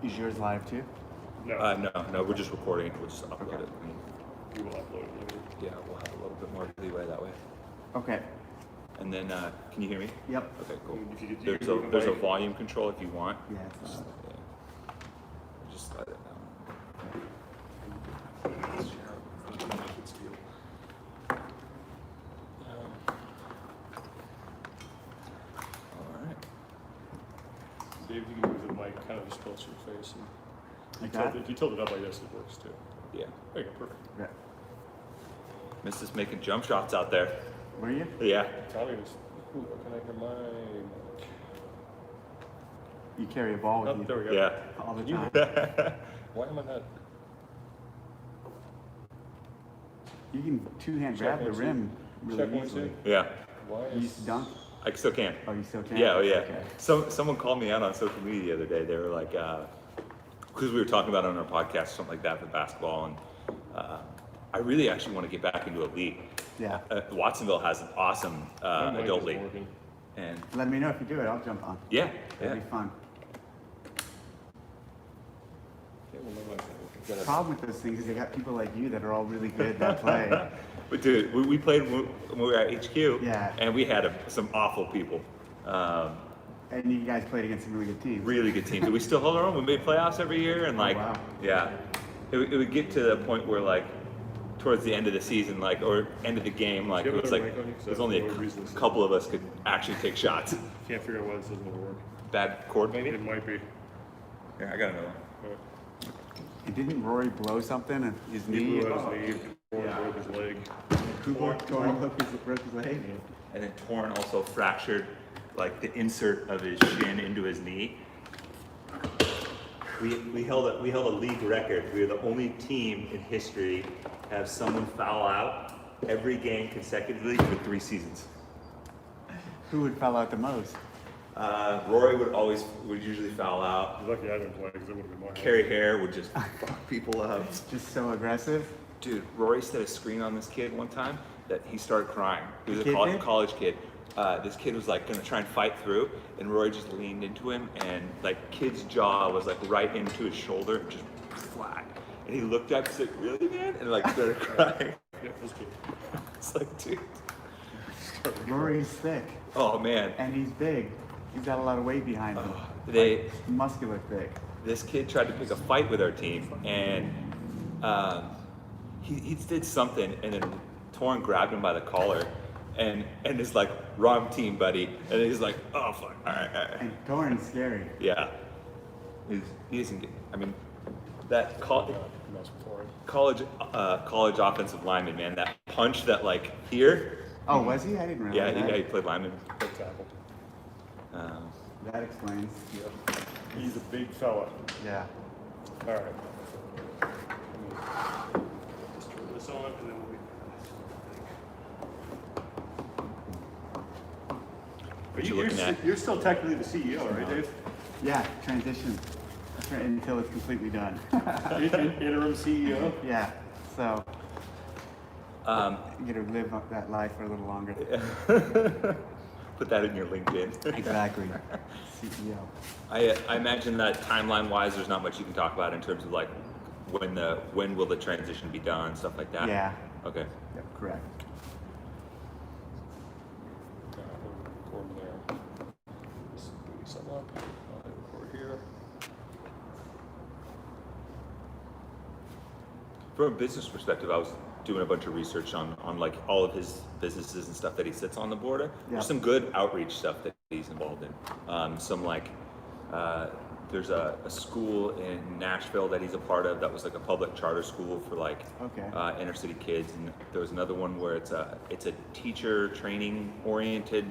Is yours live too? No, we're just recording it. We'll just upload it. We will upload it later. Yeah, we'll have a little bit more leeway that way. Okay. And then, can you hear me? Yep. Okay, cool. If you could, There's a volume control if you want. Yeah, it's not. Just slide it down. Alright. Dave, if you can move the mic kind of just close to your face. And if you tilt it up like this, it works too. Yeah. There you go, perfect. Yeah. Missed us making jump shots out there. Were you? Yeah. Tommy was, can I hear my mic? You carry a ball with Oh, you there we go. Yeah. all the You- time. Why am I not? You can two-hand Check grab the one, rim Check really one, easily. two. Yeah. Why You is... used to dunk? I still can. Oh, you still can? Yeah, oh yeah. Okay. Someone called me out on social media the other day. They were like, because we were talking about it on our podcast or something like that for basketball, and I really actually want to get back into a league. Yeah. Watsonville has an awesome My mic adult is league, working. and Let me know if you do it. I'll jump on. yeah, It'll be fun. Yeah, well, my mic's not working. The problem with those things is they got people like you that are all really good that play. But dude, we played when we were at HQ, Yeah. and we had some awful people. And you guys played against some really good teams. Really good teams. We still hold our own. We made playoffs every year, and like, wow. yeah, it would get to the point where like, towards the end of the season, like, or end of the game, like, Do you it have was another like, mic on you? 'Cause there's that's only the only reason this is- couple of us could actually take shots. Can't figure out why this doesn't work. Bad cord, maybe? It might be. Yeah, I got another one. But And didn't Rory blow something at his he knee? blew out his knee, Yeah. broke his leg. Who broke his leg? And then Torn also fractured like the insert of his shin into his knee. We held a league record. We were the only team in history to have someone foul out every game consecutively for 3 seasons. Who would foul out the most? Rory would usually foul out. You're lucky I didn't play because it would have been my Carrie Hare would just fuck people up. Just so aggressive? Dude, Rory set a screen on this kid one time that he started crying. He was The kid a did? college kid. This kid was like gonna try and fight through, and Rory just leaned into him, and like kid's jaw was like right into his shoulder, just flat. And he looked up, he's like, "Really, man?" And like started crying. Yeah, it was good. It's like, dude. Rory's thick, Oh man. and he's big. He's got a lot of weight behind him. They Muscular thick. this kid tried to pick a fight with our team, and he did something, and then Torn grabbed him by the collar, and is like, "Wrong team, buddy." And he's like, "Oh fuck, all right." And Torn's scary. Yeah, he doesn't get. I mean, that Mess before it. college offensive lineman, man, that punch that like here. Oh, was he? I didn't realize Yeah, that. he played lineman. Big tackle. That explains. Yep. He's a big fella. Yeah. All right. Let me just turn this on and then we'll be. What you looking at? You're still technically the CEO, right, Dave? Yeah, transition until it's completely done. Interim CEO. Yeah, so you gotta live up that life for a little longer. Put that in your LinkedIn. Exactly. CEO. I imagine that timeline-wise, there's not much you can talk about in terms of like when will the transition be done, stuff like that. Yeah. Okay. Yep, correct. Record there. Just booty something up. I'll hit record here. From a business perspective, I was doing a bunch of research on like all of his businesses and stuff that he sits on the board of. Yeah. There's some good outreach stuff that he's involved in. Some like there's a school in Nashville that he's a part of that was like a public charter school for like Okay. inner city kids, and there was another one where it's a teacher training oriented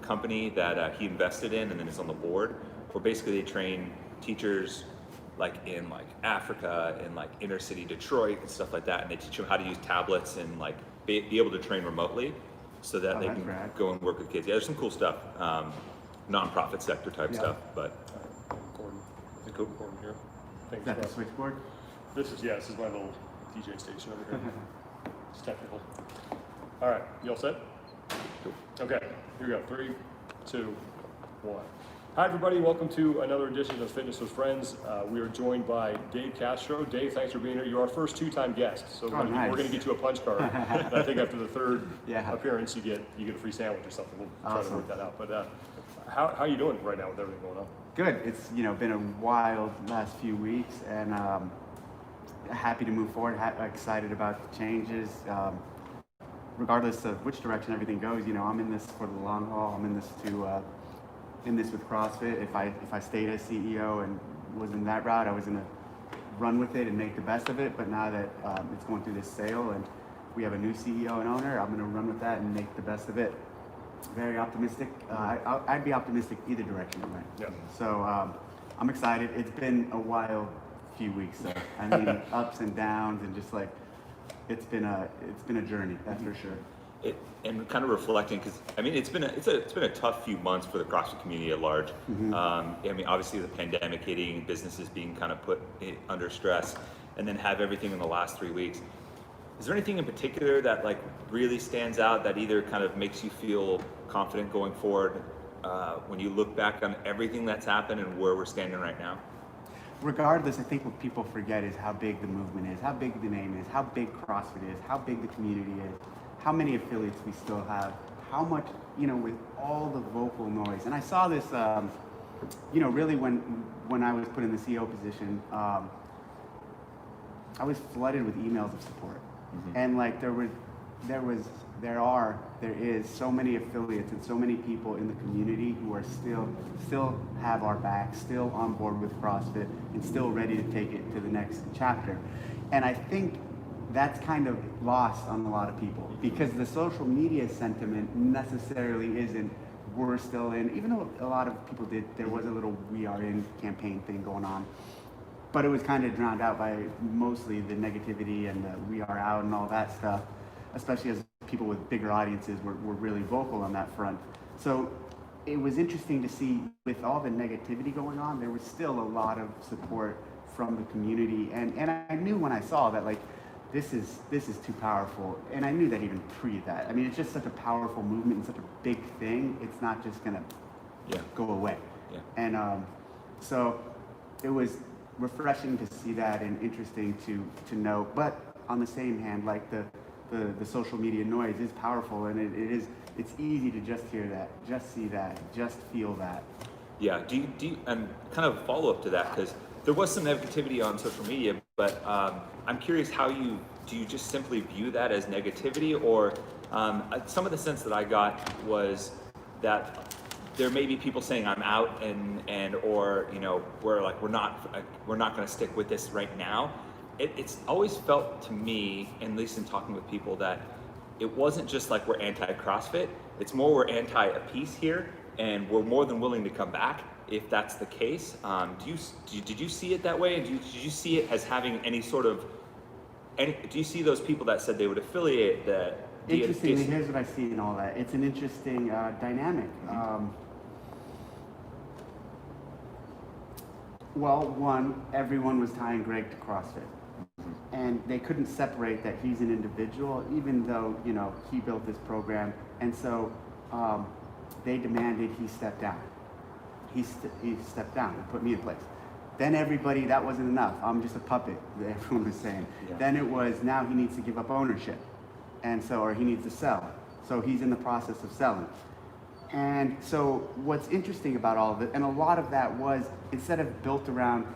company that he invested in and then is on the board, where basically they train teachers like in like Africa and like inner city Detroit and stuff like that, and they teach them how to use tablets and like be able to train remotely so that they that's can rad. go and work with kids. Yeah, there's some cool stuff, non-profit sector type Yeah. stuff, but I'm recording. I think Cool. I'm recording here. Is Thanks, that the Russ. switchboard? This is my little DJ station over here. It's technical. All right, you all set? cool. Okay, here we go. 3, 2, 1, Hi, everybody. Welcome to another edition of Fitness with Friends. We are joined by Dave Castro. Dave, thanks for being here. You're our first two-time guest, so we're nice. going to get you a punch card. And I think after the third Yeah. appearance, you get a free sandwich or something. We'll try to Awesome. work that out. But how are you doing right now with everything going on? Good. It's been a wild last few weeks, and happy to move forward. Excited about the changes. Regardless of which direction everything goes, I'm in this for the long haul. I'm in this with CrossFit. If I stayed as CEO and was in that route, I was gonna run with it and make the best of it. But now that it's going through this sale and we have a new CEO and owner, I'm gonna run with that and make the best of it. Very optimistic. I'd be optimistic either direction, right? Yeah. So I'm excited. It's been a wild few weeks, though. I mean, ups and downs, and just like it's been a journey. That's for sure. And kind of reflecting, because I mean, it's been a tough few months for the CrossFit community at large. Mm-hmm. I mean, obviously the pandemic hitting, businesses being kind of put under stress, and then have everything in the last 3 weeks. Is there anything in particular that like really stands out that either kind of makes you feel confident going forward when you look back on everything that's happened and where we're standing right now? Regardless, I think what people forget is how big the movement is, how big the name is, how big CrossFit is, how big the community is, how many affiliates we still have, how much, with all the vocal noise. And I saw this, really when I was put in the CEO position, I was flooded with emails of support. Mm-hmm. And like there is so many affiliates and so many people in the community who are still have our back, still on board with CrossFit, and still ready to take it to the next chapter. And I think that's kind of lost on a lot of people because the social media sentiment necessarily isn't we're still in, even though a lot of people did, there was a little we are in campaign thing going on. But it was kind of drowned out by mostly the negativity and the we are out and all that stuff, especially as people with bigger audiences were really vocal on that front. So it was interesting to see with all the negativity going on, there was still a lot of support from the community. And I knew when I saw that, like, this is too powerful. And I knew that even pre that. I mean, it's just such a powerful movement and such a big thing. It's not just gonna go away. Yeah. And so it was refreshing to see that and interesting to know. But on the same hand, like the social media noise is powerful, and it's easy to just hear that, just see that, just feel that. Yeah. Do you and kind of follow up to that, because there was some negativity on social media, but I'm curious how do you just simply view that as negativity, or some of the sense that I got was that there may be people saying I'm out or we're not going to stick with this right now. It's always felt to me, at least in talking with people, that it wasn't just like we're anti-CrossFit. It's more we're anti-a-piece here, and we're more than willing to come back if that's the case. Did you see it that way? Did you see it as having any sort of? Do you see those people that said they would affiliate that? Interestingly, here's what I see in all that. It's an interesting dynamic. Well, one, everyone was tying Greg to CrossFit. And they couldn't separate that he's an individual, even though, he built this program. And so they demanded he step down. He stepped down and put me in place. Then everybody, that wasn't enough. I'm just a puppet, everyone was saying. Yeah. Then it was, now he needs to give up ownership. And so, or he needs to sell. So he's in the process of selling. And so what's interesting about all of it, and a lot of that was, instead of built around,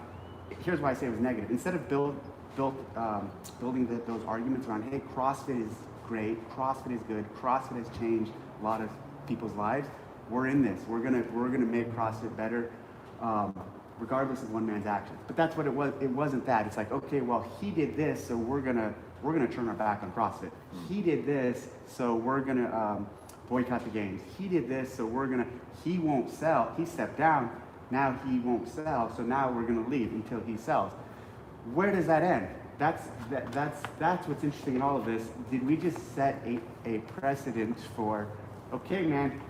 here's why I say it was negative. Instead of building those arguments around, hey, CrossFit is great, CrossFit is good, CrossFit has changed a lot of people's lives. We're in this. We're gonna make CrossFit better, regardless of one man's actions. But that's what it was. It wasn't that. It's like, okay, well, he did this, so we're gonna turn our back on CrossFit. He did this, so we're gonna boycott the games. He did this, so he won't sell. He stepped down. Now he won't sell, so now we're gonna leave until he sells. Where does that end? That's what's interesting in all of this. Did we just set a precedent for, okay, man,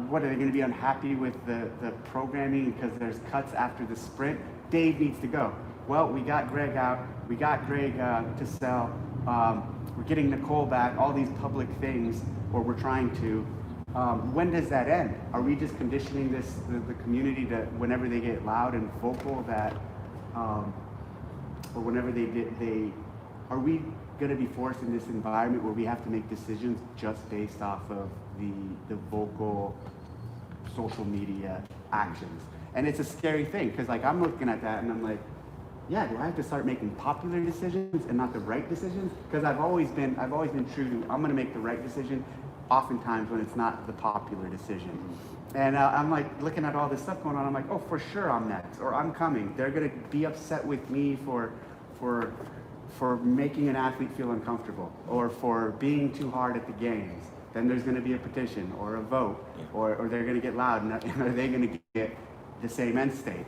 what are they going to be unhappy with the programming because there's cuts after the sprint? Dave needs to go. Well, we got Greg out. We got Greg to sell. We're getting Nicole back. All these public things, or we're trying to. When does that end? Are we just conditioning the community to whenever they get loud and vocal that, or whenever are we going to be forced in this environment where we have to make decisions just based off of the vocal social media actions? And it's a scary thing because like I'm looking at that and I'm like, yeah, do I have to start making popular decisions and not the right decisions? Because I've always been true to I'm going to make the right decision, oftentimes when it's not the popular decision. And I'm like looking at all this stuff going on. I'm like, oh, for sure I'm next, or I'm coming. They're going to be upset with me for making an athlete feel uncomfortable, or for being too hard at the games. Then there's going to be a petition or a vote, or they're going to get loud, and are they going to get the same end state?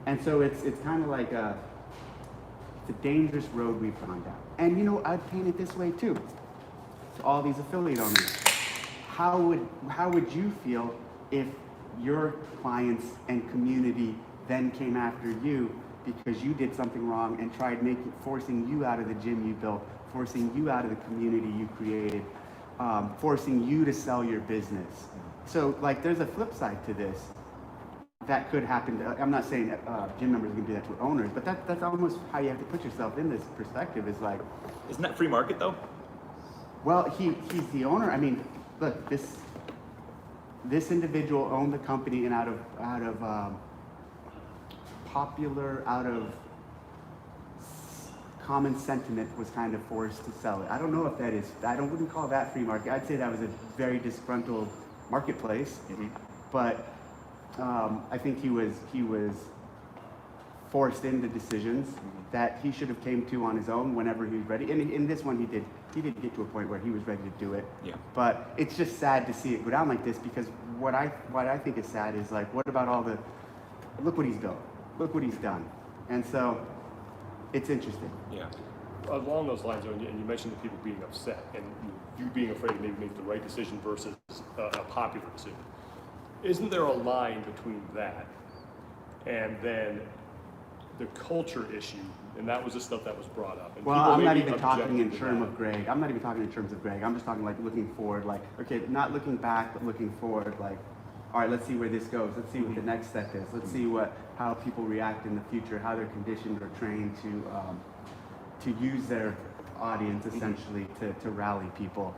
And so it's kind of like it's a dangerous road we've gone down. And you know, I'd paint it this way too. To all these affiliate owners, how would you feel if your clients and community then came after you because you did something wrong and tried forcing you out of the gym you built, forcing you out of the community you created, forcing you to sell your business? So like there's a flip side to this that could happen. I'm not saying gym members can do that to owners, but that's almost how you have to put yourself in this perspective. Is like, Isn't that free market though? well, he's the owner. I mean, look, this individual owned the company, and out of common sentiment was kind of forced to sell it. I don't know if that is. Wouldn't call that free market. I'd say that was a very disgruntled marketplace, but I think he was forced into decisions that he should have came to on his own whenever he was ready. And in this one, he did get to a point where he was ready to do it. Yeah. But it's just sad to see it go down like this, because what I think is sad is like, what about all the, look what he's built, look what he's done. And so it's interesting. Yeah. Along those lines, and you mentioned the people being upset and you being afraid to maybe make the right decision versus a popular decision. Isn't there a line between that and then the culture issue? And that was the stuff that was brought up. And well, I'm not maybe even talking in objected to terms that. of Greg. I'm not even talking in terms of Greg. I'm just talking like looking forward, like, okay, not looking back, but looking forward, like, all right, let's see where this goes. Let's see what the next step is. Let's see how people react in the future, how they're conditioned or trained to use their audience essentially to rally people.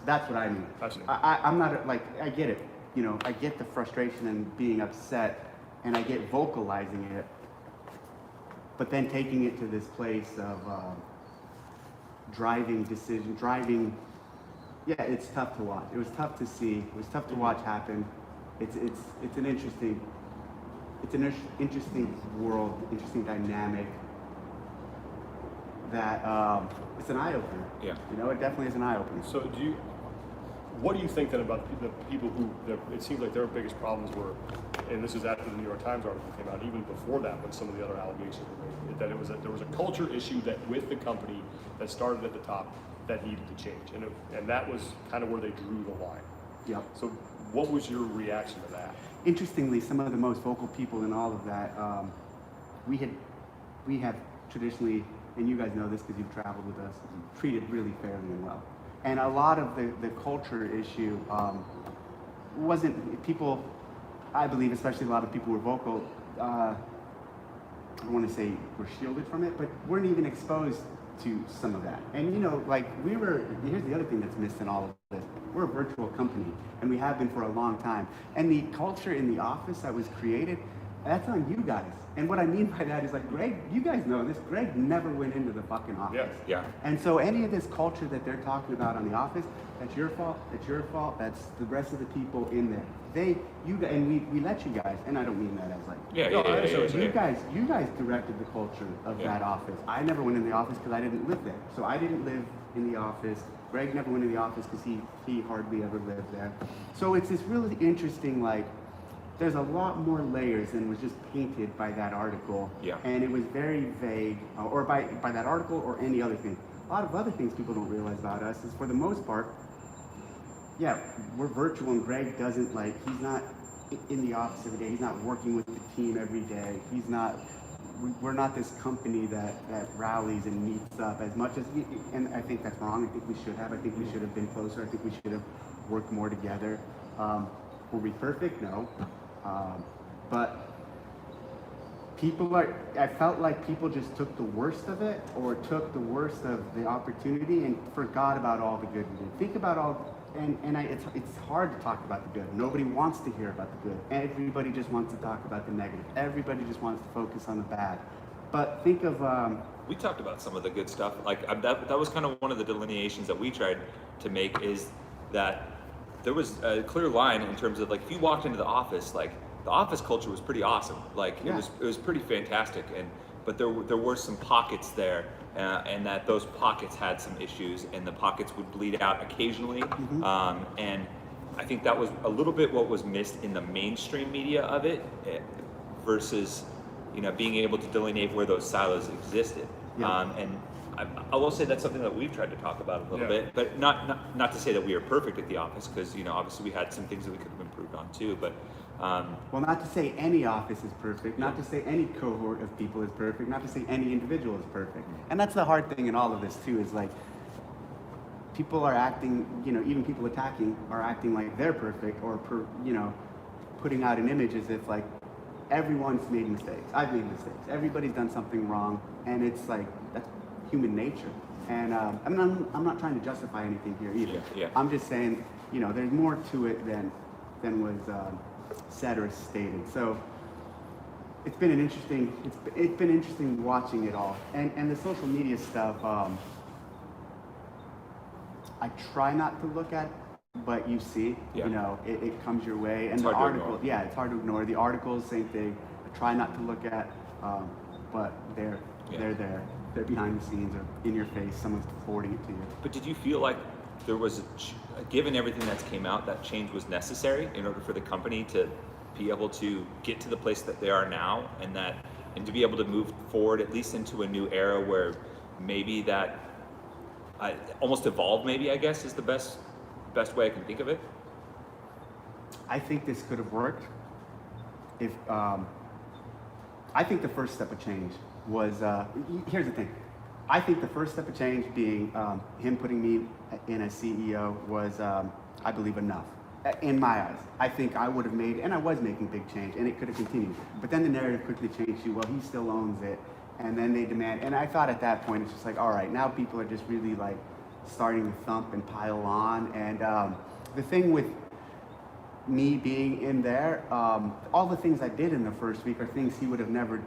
That's what I mean. I'm not like, I get it. You know, I get the frustration and being upset, and I get vocalizing it, but then taking it to this place of yeah, it's tough to watch. It was tough to see. It was tough to watch happen. It's an interesting world, interesting dynamic that it's an eye opener. Yeah. You know, it definitely is an eye opener. So what do you think then about the people who, it seems like their biggest problems were, and this is after the New York Times article came out, even before that, when some of the other allegations were made, that there was a culture issue that with the company that started at the top that needed to change, and that was kind of where they drew the line. Yep. So what was your reaction to that? Interestingly, some of the most vocal people in all of that, we have traditionally, and you guys know this because you've traveled with us, treated really fairly and well. And a lot of the culture issue wasn't people, I believe, especially a lot of people who were vocal, I don't want to say were shielded from it, but weren't even exposed to some of that. And you know, like here's the other thing that's missed in all of this. We're a virtual company, and we have been for a long time. And the culture in the office that was created, that's on you guys. And what I mean by that is like, Greg, you guys know this, Greg never went into the fucking office. Yes. Yeah. And so any of this culture that they're talking about on the office, that's your fault, that's the rest of the people in there. And we let you guys, and I don't mean that as like, you guys directed the culture of that office. I never went in the office because I didn't live there. So I didn't live in the office. Greg never went in the office because he hardly ever lived there. So it's this really interesting, like, there's a lot more layers than was just painted by that article. Yeah. And it was very vague, or by that article or any other thing. A lot of other things people don't realize about us is, for the most part, yeah, we're virtual, and Greg doesn't, like, he's not in the office every day. He's not working with the team every day. We're not this company that rallies and meets up as much as, and I think that's wrong. I think we should have. I think we should have been closer. I think we should have work more together. Were we perfect? No. But I felt like people just took the worst of it, or took the worst of the opportunity and forgot about all the good we did. Think about it's hard to talk about the good. Nobody wants to hear about the good. Everybody just wants to talk about the negative. Everybody just wants to focus on the bad. But think of, we talked about some of the good stuff. Like that was kind of one of the delineations that we tried to make, is that there was a clear line in terms of, like, if you walked into the office, like, the office culture was pretty awesome. Like, Yeah. it was pretty fantastic. But there were some pockets there, and that those pockets had some issues, and the pockets would bleed out occasionally. And I think that was a little bit what was missed in the mainstream media of it, versus, being able to delineate where those silos existed. Yeah. And I will say that's something that we've tried to talk about a little bit, but not to say that we are perfect at the office, because obviously we had some things that we could have improved on too. But well, not to say any office is perfect, not to say any cohort of people is perfect, not to say any individual is perfect. And that's the hard thing in all of this too, is like, people are acting, even people attacking are acting like they're perfect, or putting out an image as if like everyone's made mistakes. I've made mistakes. Everybody's done something wrong, and it's like, that's human nature. And I'm not trying to justify anything here either. Yeah. I'm just saying, there's more to it than was said or stated. So it's been interesting watching it all, and the social media stuff. I try not to look at, but you see, it comes your way, and It's the hard to article, ignore. it's hard to ignore. The articles, same thing. I try not to look at, but they're there. They're behind the scenes or in your face. Someone's forwarding it to you. But did you feel like there was, given everything that's came out, that change was necessary in order for the company to be able to get to the place that they are now, and to be able to move forward at least into a new era where maybe that almost evolved, maybe, I guess, is the best way I can think of it? I think this could have worked if, I think the first step of change was, here's the thing. I think the first step of change being him putting me in as CEO was, I believe, enough. In my eyes, I think I would have made, and I was making big change, and it could have continued. But then the narrative quickly changed to, well, he still owns it, and then they demand. And I thought at that point, it's just like, all right, now people are just really like starting to thump and pile on. And the thing with me being in there, all the things I did in the first week are things he would have never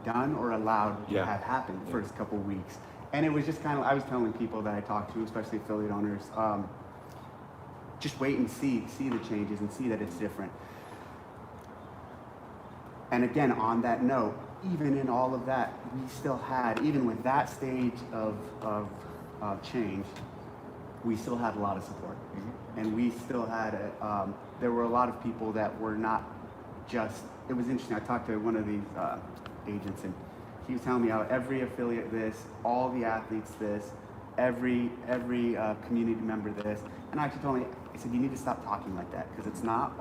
done or allowed to have happened the first couple weeks. And it was just kind of, I was telling people that I talked to, especially affiliate owners, just wait and see the changes and see that it's different. And again, on that note, even in all of that, we still had, even with that stage of change, we still had a lot of support. And we still had, there were a lot of people that were not just, it was interesting, I talked to one of these agents, and he was telling me how every affiliate this, all the athletes this, every community member this, and I actually told him, I said, you need to stop talking like that, because it's not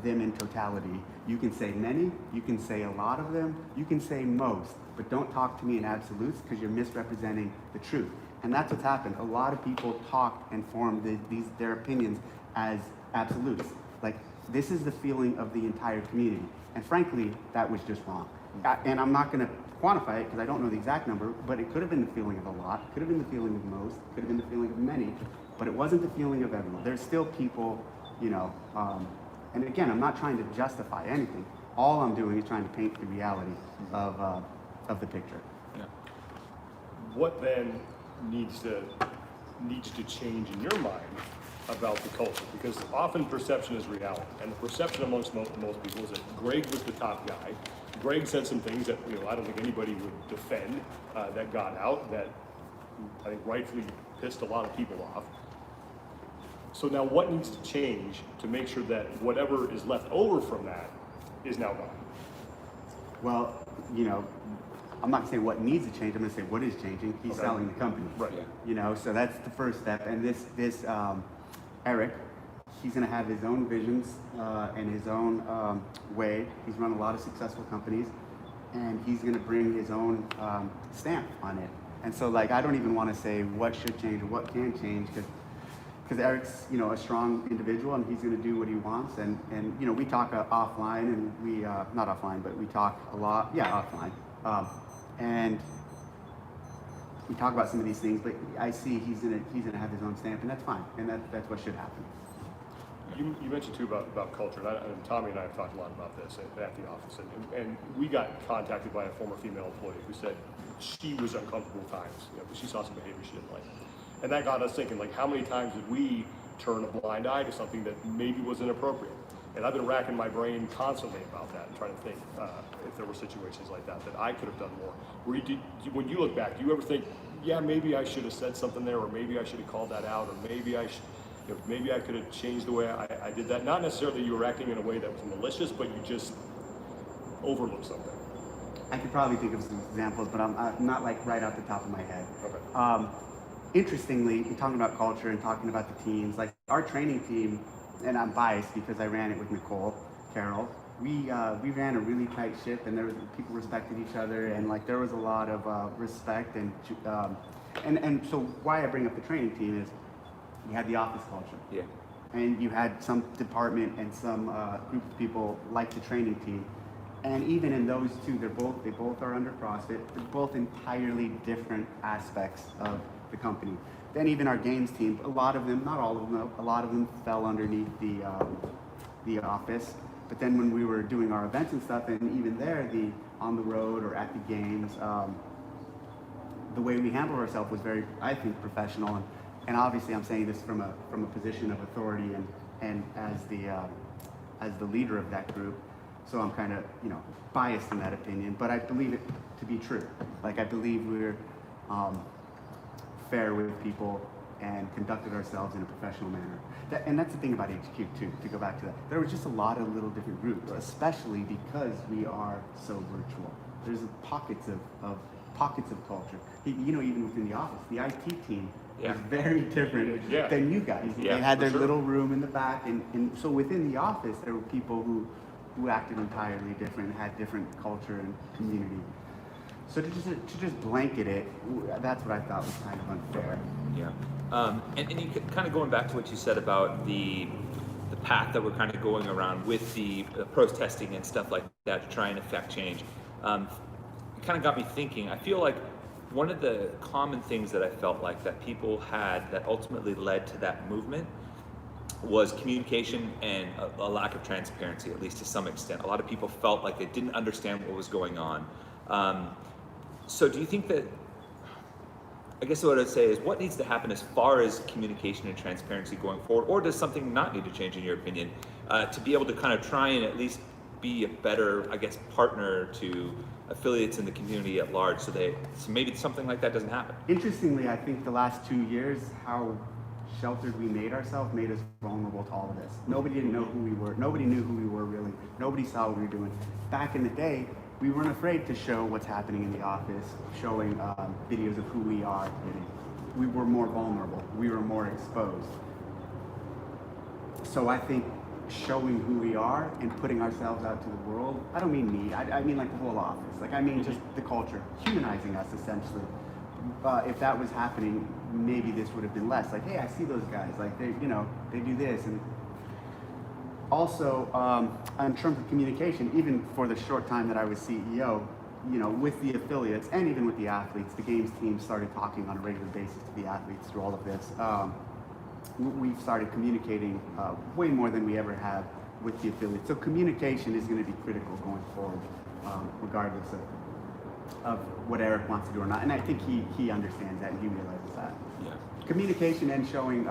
them in totality. You can say many, you can say a lot of them, you can say most, but don't talk to me in absolutes, because you're misrepresenting the truth. And that's what's happened. A lot of people talk and form their opinions as absolutes. Like, this is the feeling of the entire community. And frankly, that was just wrong. And I'm not going to quantify it because I don't know the exact number, but it could have been the feeling of a lot, could have been the feeling of most, could have been the feeling of many, but it wasn't the feeling of everyone. There's still people, and again, I'm not trying to justify anything. All I'm doing is trying to paint the reality of the picture. Yeah. What then needs to change in your mind about the culture? Because often perception is reality, and the perception amongst most people is that Greg was the top guy. Greg said some things that I don't think anybody would defend that got out, that I think rightfully pissed a lot of people off. So now what needs to change to make sure that whatever is left over from that is now gone? Well, I'm not going to say what needs to change. I'm going to say what is changing. He's selling the company. Right. So that's the first step. And this Eric, he's going to have his own visions and his own way. He's run a lot of successful companies, and he's going to bring his own stamp on it. And so like I don't even want to say what should change or what can change because Eric's a strong individual and he's going to do what he wants and we talk offline and we not offline but we talk a lot offline and we talk about some of these things, but I see he's gonna have his own stamp and that's fine and that's what should happen. You mentioned too about culture, and Tommy and I have talked a lot about this at the office, and we got contacted by a former female employee who said she was uncomfortable at times, because she saw some behavior she didn't like, and that got us thinking, like, how many times did we turn a blind eye to something that maybe was inappropriate? And I've been racking my brain constantly about that and trying to think if there were situations like that I could have done more. When you look back, do you ever think, yeah, maybe I should have said something there, or maybe I should have called that out, or maybe I could have changed the way I did that? Not necessarily you were acting in a way that was malicious, but you just overlooked something. I could probably think of some examples, but I'm not like right off the top of my head. Okay. Interestingly, talking about culture and talking about the teams, like our training team, and I'm biased because I ran it with Nicole Carroll. We ran a really tight ship, and people respected each other, and like there was a lot of respect and so why I bring up the training team is you had the office culture. Yeah. And you had some department and some group of people like the training team. And even in those two, they both are under CrossFit. They're both entirely different aspects of the company. Then even our games team, a lot of them, not all of them, a lot of them fell underneath the office. But then when we were doing our events and stuff, and even there, on the road or at the games, the way we handled ourselves was very, I think, professional. And obviously, I'm saying this from a position of authority and as the leader of that group. So I'm kind of biased in that opinion, but I believe it to be true. Like I believe we're fair with people and conducted ourselves in a professional manner. And that's the thing about HQ too, to go back to that. There was just a lot of little different groups, especially because we are so virtual. There's pockets of culture. Even within the office, the IT team is very different than you guys. Yeah, they had their little room in the back, and so within the office, there were people who acted entirely different, had different culture and community. So to just blanket it, that's what I thought was kind of unfair. Yeah. And you kind of going back to what you said about the path that we're kind of going around with the protesting and stuff like that to try and affect change. It kind of got me thinking. I feel like one of the common things that I felt like that people had that ultimately led to that movement was communication and a lack of transparency, at least to some extent. A lot of people felt like they didn't understand what was going on. So do you think that, I guess what I'd say is, what needs to happen as far as communication and transparency going forward, or does something not need to change in your opinion, to be able to kind of try and at least be a better, I guess, partner to affiliates in the community at large, so maybe something like that doesn't happen? Interestingly, I think the last 2 years, how sheltered we made ourselves made us vulnerable to all of this. Nobody didn't know who we were. Nobody knew who we were really. Nobody saw what we were doing. Back in the day, we weren't afraid to show what's happening in the office, showing videos of who we are. We were more vulnerable. We were more exposed. So I think showing who we are and putting ourselves out to the world, I don't mean me, I mean like the whole office. Like I mean just the culture, humanizing us essentially. If that was happening, maybe this would have been less. Like, hey, I see those guys. Like they do this. And also, in terms of communication, even for the short time that I was CEO, with the affiliates and even with the athletes, the games team started talking on a regular basis to the athletes through all of this. We've started communicating way more than we ever have with the affiliates. So communication is going to be critical going forward, regardless of what Eric wants to do or not. And I think he understands that and he realizes that. Yeah. Communication and showing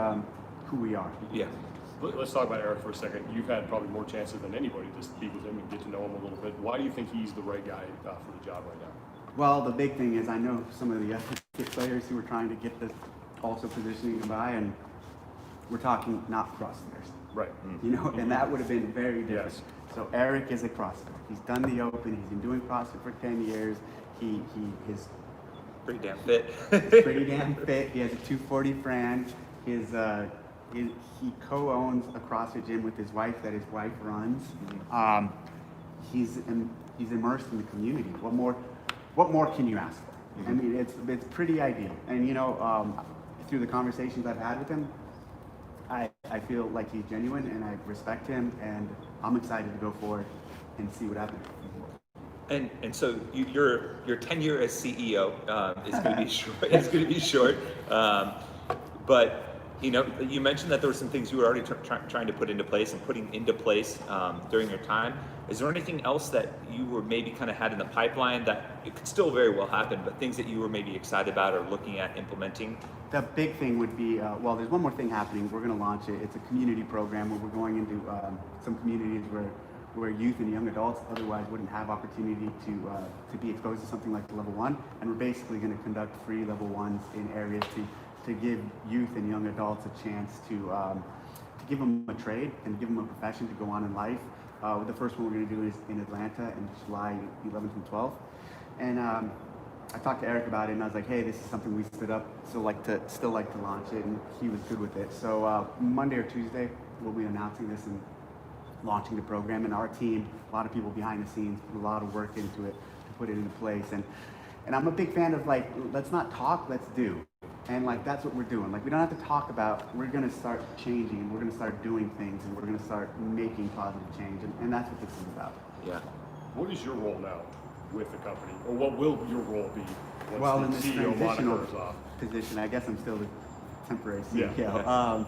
who we are. Yeah. Let's talk about Eric for a second. You've had probably more chances than anybody to speak with him and get to know him a little bit. Why do you think he's the right guy for the job right now? Well, the big thing is I know some of the other players who are trying to get this also positioning to buy, and we're talking not CrossFitters. Right. And that would have been very different. Yes. So Eric is a CrossFitter. He's done the Open. He's been doing CrossFit for 10 years. He is pretty damn fit. pretty damn fit. He has a 240 Fran. He co-owns a CrossFit gym with his wife that his wife runs. He's immersed in the community. What more can you ask for? I mean, it's pretty ideal. And through the conversations I've had with him, I feel like he's genuine, and I respect him, and I'm excited to go forward and see what happens. And so your tenure as CEO is going to be short. Is going to be short. But you mentioned that there were some things you were already trying to put into place and putting into place during your time. Is there anything else that you were maybe kind of had in the pipeline that it could still very well happen, but things that you were maybe excited about or looking at implementing? The big thing would be, there's one more thing happening. We're going to launch it. It's a community program where we're going into some communities where youth and young adults otherwise wouldn't have opportunity to be exposed to something like level 1. And we're basically going to conduct free level 1s in areas to give youth and young adults a chance to give them a trade and give them a profession to go on in life. The first one we're going to do is in Atlanta in July 11th and 12th. And I talked to Eric about it, and I was like, hey, this is something we stood up, still like to launch it, and he was good with it. So Monday or Tuesday, we'll be announcing this and launching the program. And our team, a lot of people behind the scenes, put a lot of work into it to put it into place. And I'm a big fan of, like, let's not talk, let's do. And like that's what we're doing. Like, we don't have to talk about, we're gonna start changing, and we're gonna start doing things, and we're gonna start making positive change, and that's what this is about. Yeah. What is your role now with the company, or what will your role be once Well, the in this CEO transitional moniker is off? position, I guess I'm still the temporary CEO. Yeah.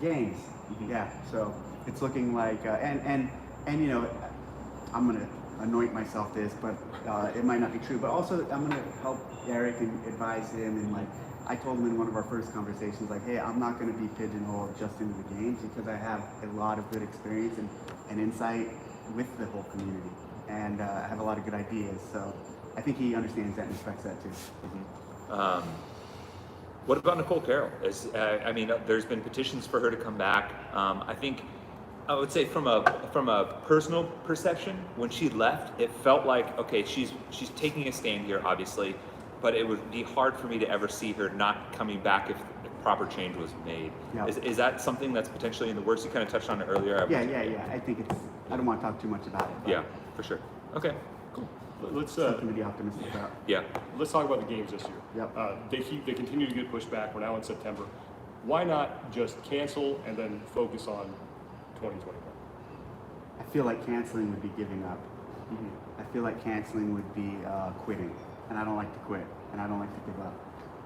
Games, yeah. So it's looking like, and I'm gonna anoint myself this, but it might not be true. But also, I'm gonna help Eric and advise him. And like I told him in one of our first conversations, like, hey, I'm not gonna be pigeonholed just into the games, because I have a lot of good experience and insight with the whole community, and I have a lot of good ideas. So I think he understands that and respects that too. Mm-hmm. What about Nicole Carroll? There's been petitions for her to come back. I would say from a personal perception, when she left, it felt like, okay, she's taking a stand here, obviously, but it would be hard for me to ever see her not coming back if proper change was made. Yeah. Is that something that's potentially in the works? You kind of touched on it earlier. Yeah. I think I don't want to talk too much about it. Yeah, for sure. Okay, cool. Let's something to be optimistic about. Yeah. Let's talk about the games this year. Yep. They continue to get pushed back. We're now in September. Why not just cancel and then focus on 2021? I feel like canceling would be giving up. Mm-hmm. I feel like canceling would be quitting, and I don't like to quit, and I don't like to give up.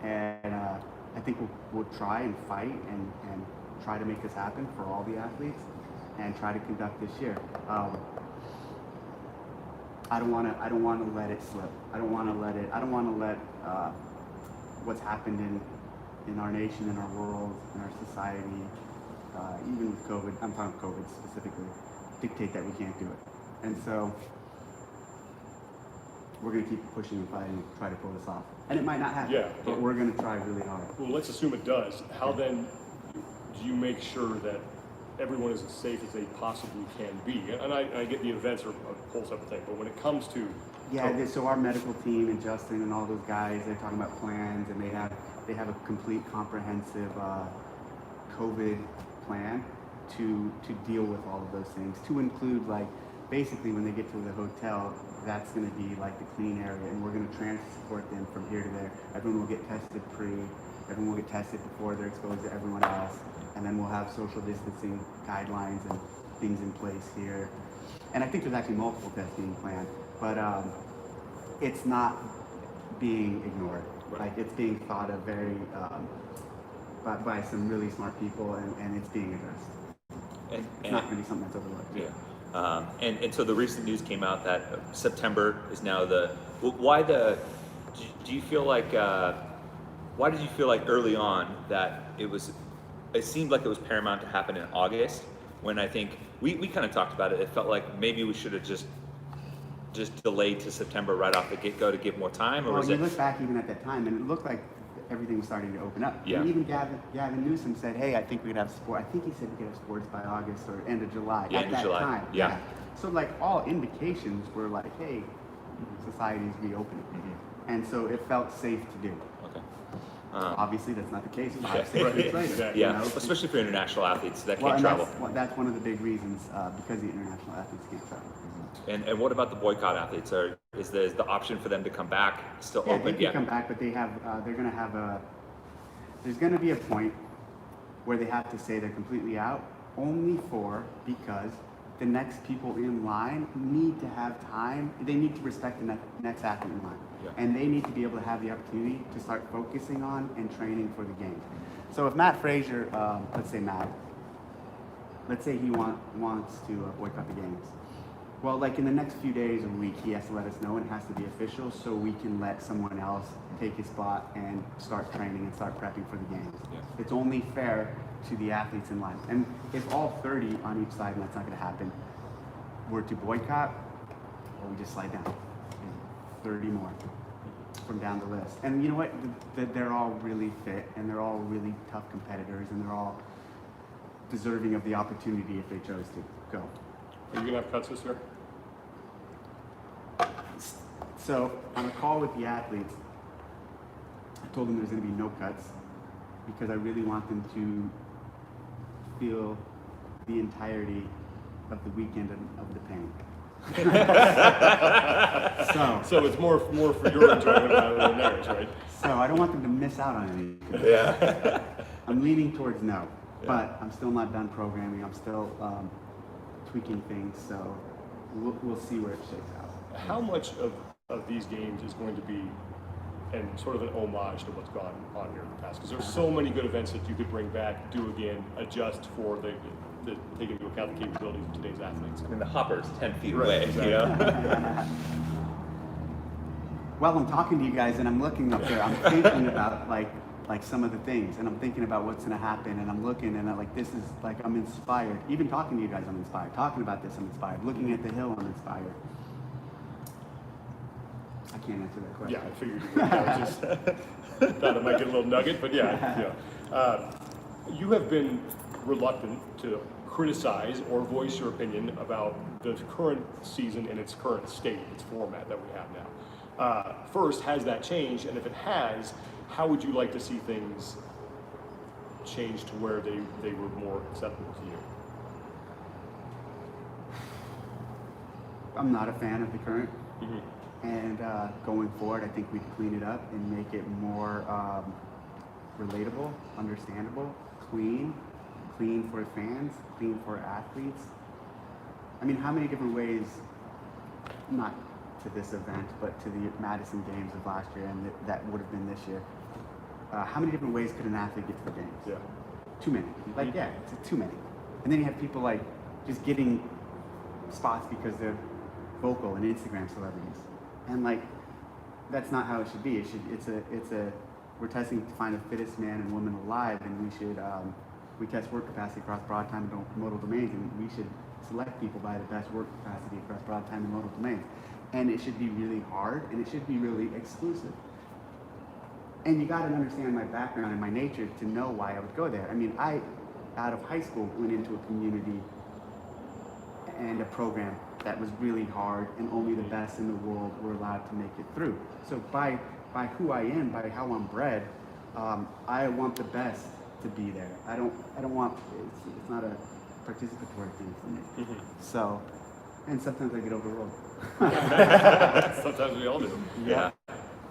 And I think we'll try and fight and try to make this happen for all the athletes, and try to conduct this year. I don't want to let it slip. I don't want to let what's happened in our nation, in our world, in our society, even with COVID. I'm talking COVID specifically, dictate that we can't do it. And so we're going to keep pushing and fighting and try to pull this off. And it might not happen, but we're going to try really hard. Well, let's assume it does. How then do you make sure that everyone is as safe as they possibly can be? And I get the events are a whole separate thing, but when it comes to so our medical team and Justin and all those guys, they're talking about plans, and they have a complete comprehensive COVID plan to deal with all of those things, to include, like, basically when they get to the hotel, that's going to be like the clean area, and we're going to transport them from here to there. Everyone will get tested everyone will get tested before they're exposed to everyone else, and then we'll have social distancing guidelines and things in place here. And I think there's actually multiple tests being planned, but it's not being ignored. Like, it's being thought of very by some really smart people, and it's being addressed. It's not going to be something that's overlooked. Yeah. And so the recent news came out that September is now do you feel like, why did you feel like early on that it seemed like it was paramount to happen in August, when I think we kind of talked about it. It felt like maybe we should have just delayed to September right off the get-go to give more time, or well, was you it? Look back even at that time, and it looked like everything was starting to open up. Yeah. And even Gavin Newsom said, hey, I think we could have sport. I think he said we could have sports by August or end of July. Yeah, at end of that July. time. Yeah. So like all indications were like, hey, society's reopening. Mm-hmm. And so it felt safe to do. Okay. Obviously, that's not the case 5, 6 weeks later. Exactly. Yeah, you know? especially for international athletes that Well, can't and travel. that's one of the big reasons because the international athletes can't travel. And what about the boycott athletes? Is the option for them to come back still Yeah, open? they can come back, but they're going to have there's going to be a point where they have to say they're completely out, because the next people in line need to have time. They need to respect the next athlete in line. Yeah. And they need to be able to have the opportunity to start focusing on and training for the games. So if Matt Frazier, let's say he wants to boycott the games. Well, like in the next few days or week, he has to let us know, and it has to be official, so we can let someone else take his spot and start training and start prepping for the games. Yeah. It's only fair to the athletes in line. And if all 30 on each side, and that's not going to happen, were to boycott, well, we just slide down. 30 more from down the list. And you know what? They're all really fit, and they're all really tough competitors, and they're all deserving of the opportunity if they chose to go. Are you gonna have cuts this year? So on a call with the athletes, I told them there's going to be no cuts because I really want them to feel the entirety of the weekend of the pain. So it's more for your enjoyment rather than theirs, right? So I don't want them to miss out on anything. Yeah. I'm leaning towards no, but I'm still not done programming. I'm still tweaking things, so we'll see where it shakes out. How much of these games is going to be and sort of an homage to what's gone on here in the past? Because there's so many good events that you could bring back, do again, adjust for the take into account the capabilities of today's athletes. I mean, the hopper's 10 feet Right, away, exactly. you know? While I'm talking to you guys and I'm looking up there, I'm thinking about like some of the things, and I'm thinking about what's going to happen, and I'm looking, and I'm like, this is like, I'm inspired. Even talking to you guys, I'm inspired. Talking about this, I'm inspired. Looking at the hill, I'm inspired. I can't answer that question. Yeah, I figured you would. I was just thought it might get a little nugget, but yeah. You have been reluctant to criticize or voice your opinion about the current season in its current state, its format that we have now. First, has that changed? And if it has, how would you like to see things change to where they were more acceptable to you? I'm not a fan of the current. Mm-hmm. And going forward, I think we can clean it up and make it more relatable, understandable, clean for fans, clean for athletes. I mean, how many different ways, not to this event, but to the Madison Games of last year, and that would have been this year, how many different ways could an athlete get to the games? Yeah. Too many. Like, yeah, it's too many. And then you have people like just getting spots because they're vocal and Instagram celebrities. And like, that's not how it should be. We're testing to find the fittest man and woman alive, and we test work capacity across broad time and modal domains, and we should select people by the best work capacity across broad time and modal domains. And it should be really hard, and it should be really exclusive. And you gotta understand my background and my nature to know why I would go there. I mean, I, out of high school, went into a community and a program that was really hard, and only the best in the world were allowed to make it through. So by who I am, by how I'm bred, I want the best to be there. I don't want, it's not a participatory thing for me. Mm-hmm. So, and sometimes I get overruled. Sometimes we all do. Yeah.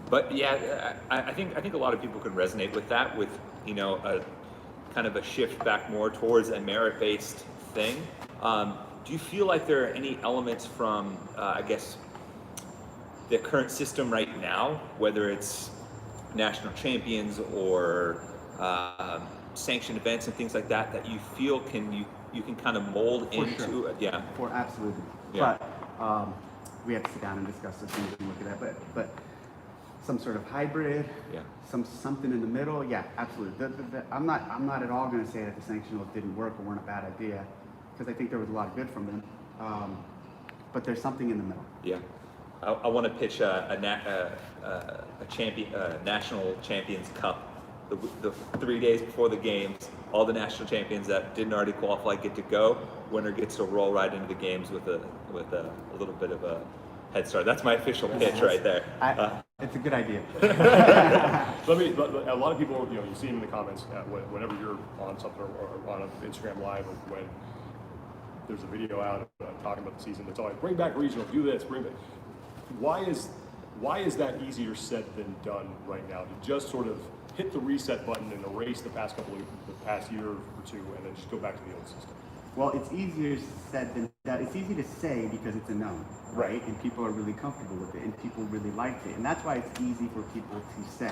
But yeah, I think a lot of people can resonate with that, with, you know, a kind of a shift back more towards a merit-based thing. Do you feel like there are any elements from, I guess, the current system right now, whether it's national champions or sanctioned events and things like that, that you feel you can kind of mold For into? sure. Yeah. For absolutely. Yeah. But we have to sit down and discuss those things and look at that. But some sort of hybrid, Yeah. something in the middle, yeah, absolutely. I'm not at all going to say that the sanctionals didn't work or weren't a bad idea, because I think there was a lot of good from them. But there's something in the middle. Yeah. I want to pitch a national champions cup. The 3 days before the games, all the national champions that didn't already qualify get to go. Winner gets to roll right into the games with a little bit of a head start. That's my official pitch right there. It's a good idea. A lot of people, you see them in the comments whenever you're on something or on an Instagram Live, or when there's a video out talking about the season. It's always bring back regional, do this, bring back. Why is that easier said than done right now? To just sort of hit the reset button and erase the past year or two, and then just go back to the old system. Well, it's easier said than done. It's easy to say because it's a known, right? And people are really comfortable with it, and people really like it, and that's why it's easy for people to say.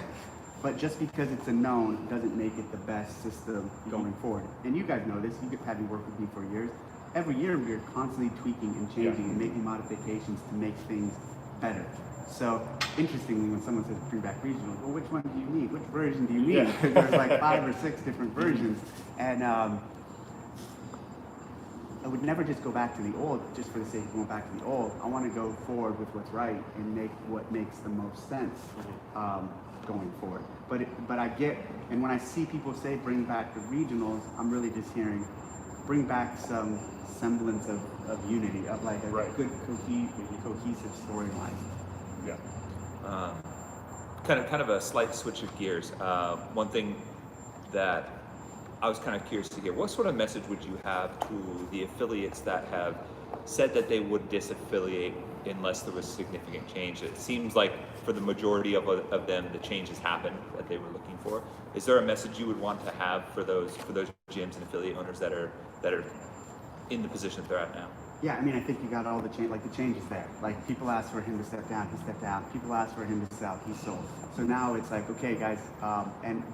But just because it's a known doesn't make it the best system going forward. And you guys know this. You have had work with me for years. Every year we're constantly tweaking and changing and making modifications to make things better. So interestingly, when someone says bring back regional, well, which one do you need? Which version do you need? Because there's like 5 or 6 different versions, and I would never just go back to the old just for the sake of going back to the old. I want to go forward with what's right and make what makes the most sense going forward. But I get, and when I see people say bring back the regionals, I'm really just hearing bring back some semblance of unity, of like a good cohesive storyline. Yeah. Kind of a slight switch of gears. One thing that I was kind of curious to hear, what sort of message would you have to the affiliates that have said that they would disaffiliate unless there was significant change? It seems like for the majority of them, the change has happened that they were looking for. Is there a message you would want to have for those gyms and affiliate owners that are in the position that they're at now? Yeah, I mean, I think you got all the change. Like the change is there. Like people asked for him to step down, he stepped down. People asked for him to sell, he sold. So now it's like, okay, guys, and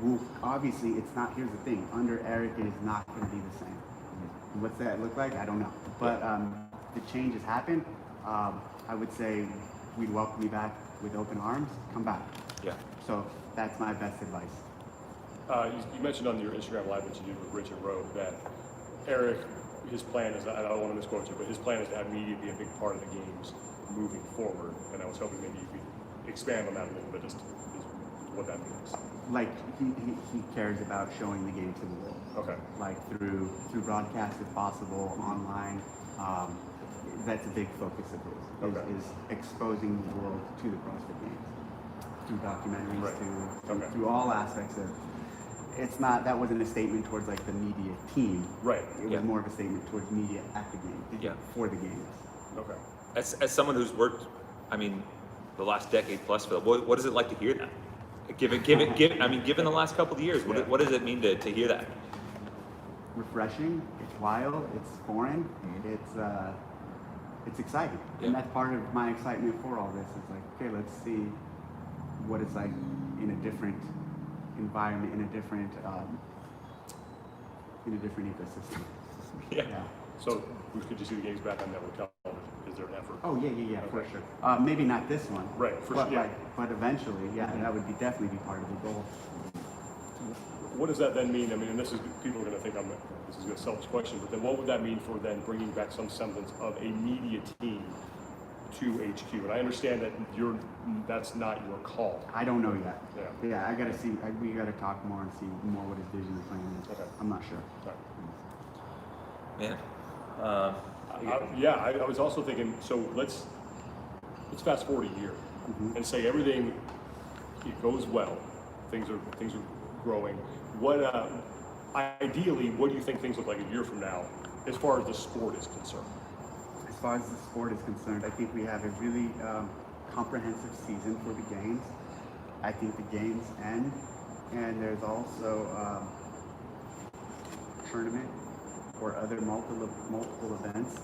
obviously it's not. Here's the thing: under Eric, it is not going to be the same. And what's that look like? I don't know. But the change has happened. I would say we'd welcome you back with open arms. Come back. Yeah. So that's my best advice. You mentioned on your Instagram Live that you did with Richard Rowe that Eric, his plan is, I don't want to misquote you, but his plan is to have media be a big part of the games moving forward. And I was hoping maybe you could expand on that a little bit, just what that means. Like he cares about showing the game to the world. Okay. Like through broadcast if possible, online. That's a big focus of his. Is exposing the world to the CrossFit Games through documentaries, through all aspects of. It's not. That wasn't a statement towards like the media team. Right. It was more of a statement towards media at the game. Yeah. For the games. Okay. As someone who's worked, I mean, the last decade plus, Phil, what is it like to hear that? Given the last couple of years, what does it mean to hear that? Refreshing. It's wild. It's foreign. It's exciting, and that's part of my excitement for all this. Is like, okay, let's see what it's like in a different environment, in a different ecosystem. Yeah. So, could you see the games back on network television? Is there an effort? Oh yeah, for sure. Maybe not this one. Right. But eventually, that would definitely be part of the goal. What does that then mean? I mean, and this is, people are going to think this is a selfish question, but then what would that mean for then bringing back some semblance of a media team to HQ? And I understand that that's not your call. I don't know yet. Yeah. I gotta see. We gotta talk more and see more what his vision and plan is. Okay. I'm not sure. Man. I was also thinking. So let's fast forward a year and say everything it goes well. Things are growing. What ideally, what do you think things look like a year from now, as far as the sport is concerned? As far as the sport is concerned, I think we have a really comprehensive season for the games. I think the games end, and there's also tournament or other multiple events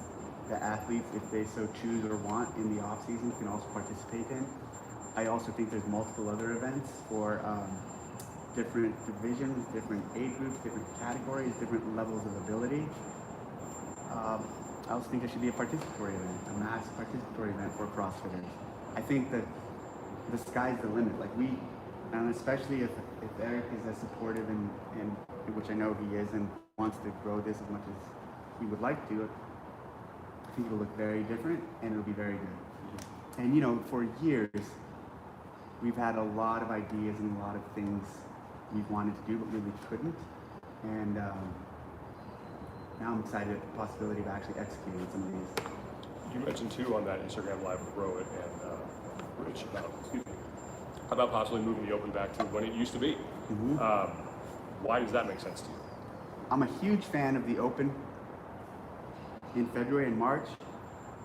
that athletes, if they so choose or want in the off season, can also participate in. I also think there's multiple other events for different divisions, different age groups, different categories, different levels of ability. I also think there should be a participatory event, a mass participatory event for CrossFitters. I think that the sky's the limit. Like and especially if Eric is as supportive and which I know he is and wants to grow this as much as he would like to, I think it'll look very different and it'll be very good. And for years, we've had a lot of ideas and a lot of things we've wanted to do but really couldn't. And now I'm excited at the possibility of actually executing some of these. You mentioned too on that Instagram Live with Rowan and Rich about How about possibly moving the Open back to when it used to be? Why does that make sense to you? I'm a huge fan of the Open in February and March,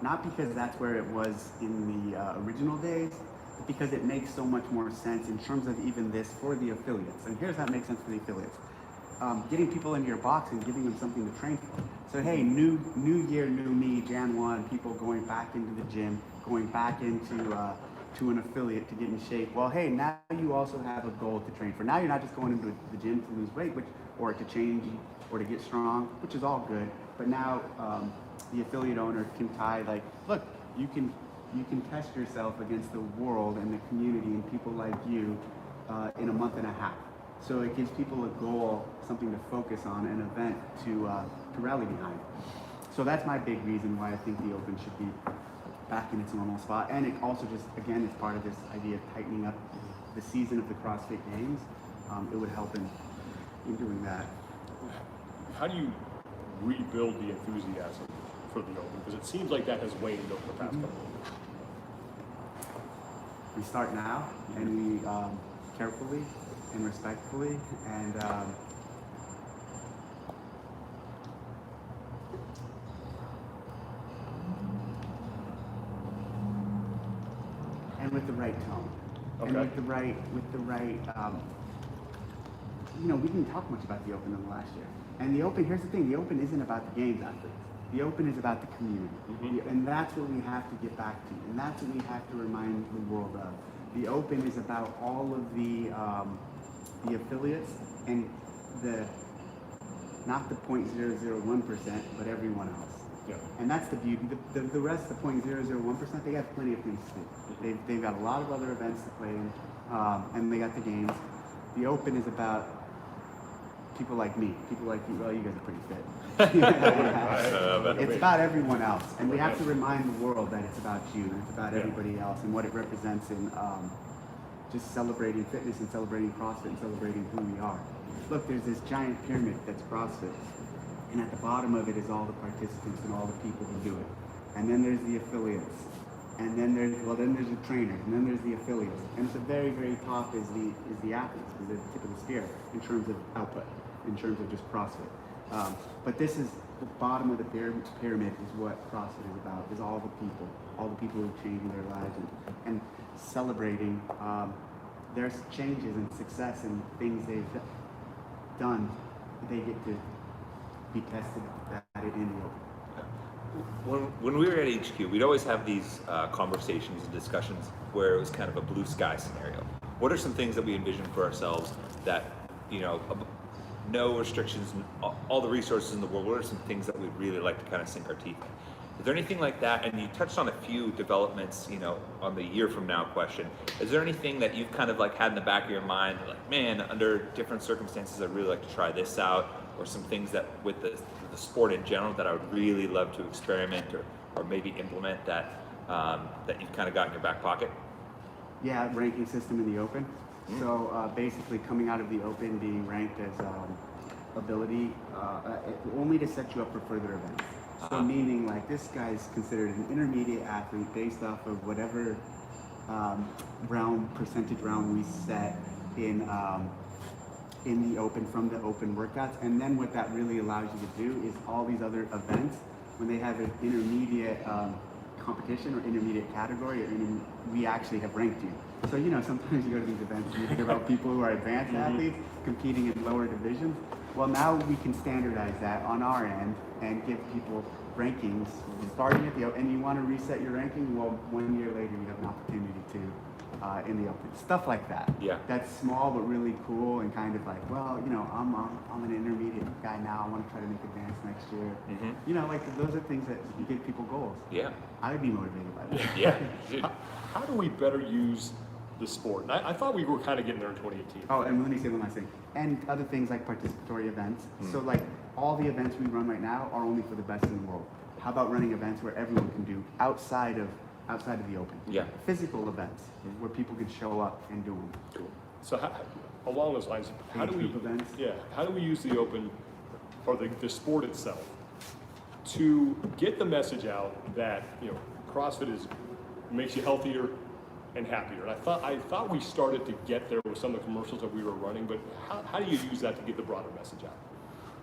not because that's where it was in the original days, but because it makes so much more sense in terms of even this for the affiliates. And here's how it makes sense for the affiliates. Getting people into your box and giving them something to train for. So hey, new year, new me, Jan 1, people going back into the gym, going back into to an affiliate to get in shape. Well, hey, now you also have a goal to train for. Now you're not just going into the gym to lose weight, or to change, or to get strong, which is all good. But now the affiliate owner can tie, like, look, you can test yourself against the world and the community and people like you in a month and a half. So it gives people a goal, something to focus on, an event to rally behind. So that's my big reason why I think the Open should be back in its normal spot. And it also just, again, is part of this idea of tightening up the season of the CrossFit Games. It would help in doing that. How do you rebuild the enthusiasm for the Open? Because it seems like that has waned over the past couple of years. We start now, and we carefully and respectfully, and with the right tone, and Okay. with the right, we didn't talk much about the Open in the last year. And the Open, here's the thing, the Open isn't about the games athletes. The Open is about the community. And that's what we have to get back to. And that's what we have to remind the world of. The Open is about all of the affiliates and not the 0.001%, but everyone else. Yeah. And that's the beauty. The rest, the 0.001%, they got plenty of things to do. They've got a lot of other events to play in, and they got the games. The Open is about people like me, people like you. Well, you guys are pretty fit. It's about everyone else, and we have to remind the world that it's about you, and it's about everybody else, and what it represents in just celebrating fitness and celebrating CrossFit and celebrating who we are. Look, there's this giant pyramid that's CrossFit, and at the bottom of it is all the participants and all the people who do it. And then there's the affiliates, and then there's the trainers, and then there's the affiliates. And at the very, very top is the athletes, is the tip of the spear in terms of output, in terms of just CrossFit. But this is the bottom of the pyramid is what CrossFit is about, is all the people who change their lives and celebrating their changes and success and things they've done. They get to be tested at it in the Open. When we were at HQ, we'd always have these conversations and discussions where it was kind of a blue sky scenario. What are some things that we envision for ourselves that, no restrictions, all the resources in the world, what are some things that we'd really like to kind of sink our teeth in? Is there anything like that? And you touched on a few developments, on the year from now question. Is there anything that you've kind of like had in the back of your mind, like, man, under different circumstances, I'd really like to try this out, or some things that with the sport in general that I would really love to experiment or maybe implement that you've kind of got in your back pocket? Yeah, ranking system in the Open. So basically coming out of the Open being ranked as ability only to set you up for further events. So meaning like this guy's considered an intermediate athlete based off of whatever percentage round we set in the Open from the Open workouts. And then what that really allows you to do is all these other events, when they have an intermediate competition or intermediate category, we actually have ranked you. So sometimes you go to these events and you hear about people who are advanced athletes competing in lower divisions. Well, now we can standardize that on our end and give people rankings starting at the Open. And you want to reset your ranking? Well, 1 year later you have an opportunity to in the Open. Stuff like that. Yeah. That's small but really cool and kind of like, well, I'm an intermediate guy now. I want to try to make advance next year. Like those are things that give people goals. Yeah. I would be motivated by that. Yeah. How do we better use the sport? And I thought we were kind of getting there in 2018. Oh, and let me say one last thing. And other things like participatory events. So like all the events we run right now are only for the best in the world. How about running events where everyone can do outside of the Open? Yeah. Physical events where people can show up and do them. Cool. So along those lines, how do we Group events? how do we use the Open or the sport itself to get the message out that CrossFit makes you healthier, and happier. And I thought we started to get there with some of the commercials that we were running, but how do you use that to get the broader message out?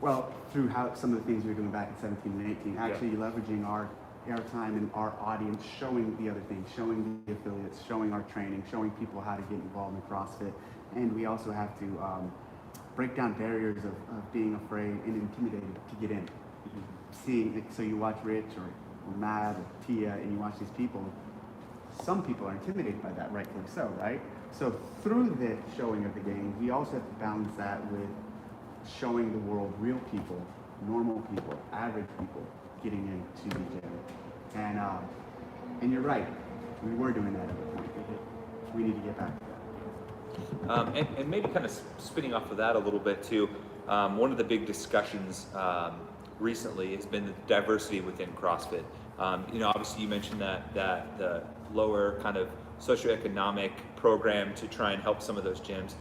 Well, through how some of the things we were doing back in 17 and 18, actually leveraging our airtime and our audience, showing the other things, showing the affiliates, showing our training, showing people how to get involved in CrossFit. And we also have to break down barriers of being afraid and intimidated to get in. See, so you watch Rich or Matt or Tia, and you watch these people. Some people are intimidated by that, rightfully so, right? So through the showing of the game, we also have to balance that with showing the world real people, normal people, average people getting into the gym. And you're right, we were doing that at the point. We need to get back to that. And maybe kind of spinning off of that a little bit too, one of the big discussions recently has been the diversity within CrossFit. Obviously you mentioned that the lower kind of socioeconomic program to try and help some of those gyms.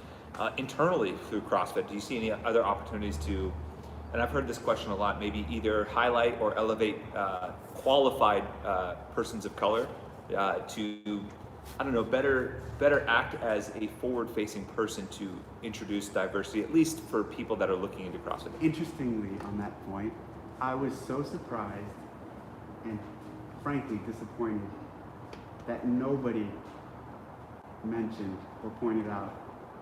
Internally through CrossFit, do you see any other opportunities to, and I've heard this question a lot, maybe either highlight or elevate qualified persons of color to, I don't know, better act as a forward-facing person to introduce diversity, at least for people that are looking into CrossFit? Interestingly, on that point, I was so surprised and frankly disappointed that nobody mentioned or pointed out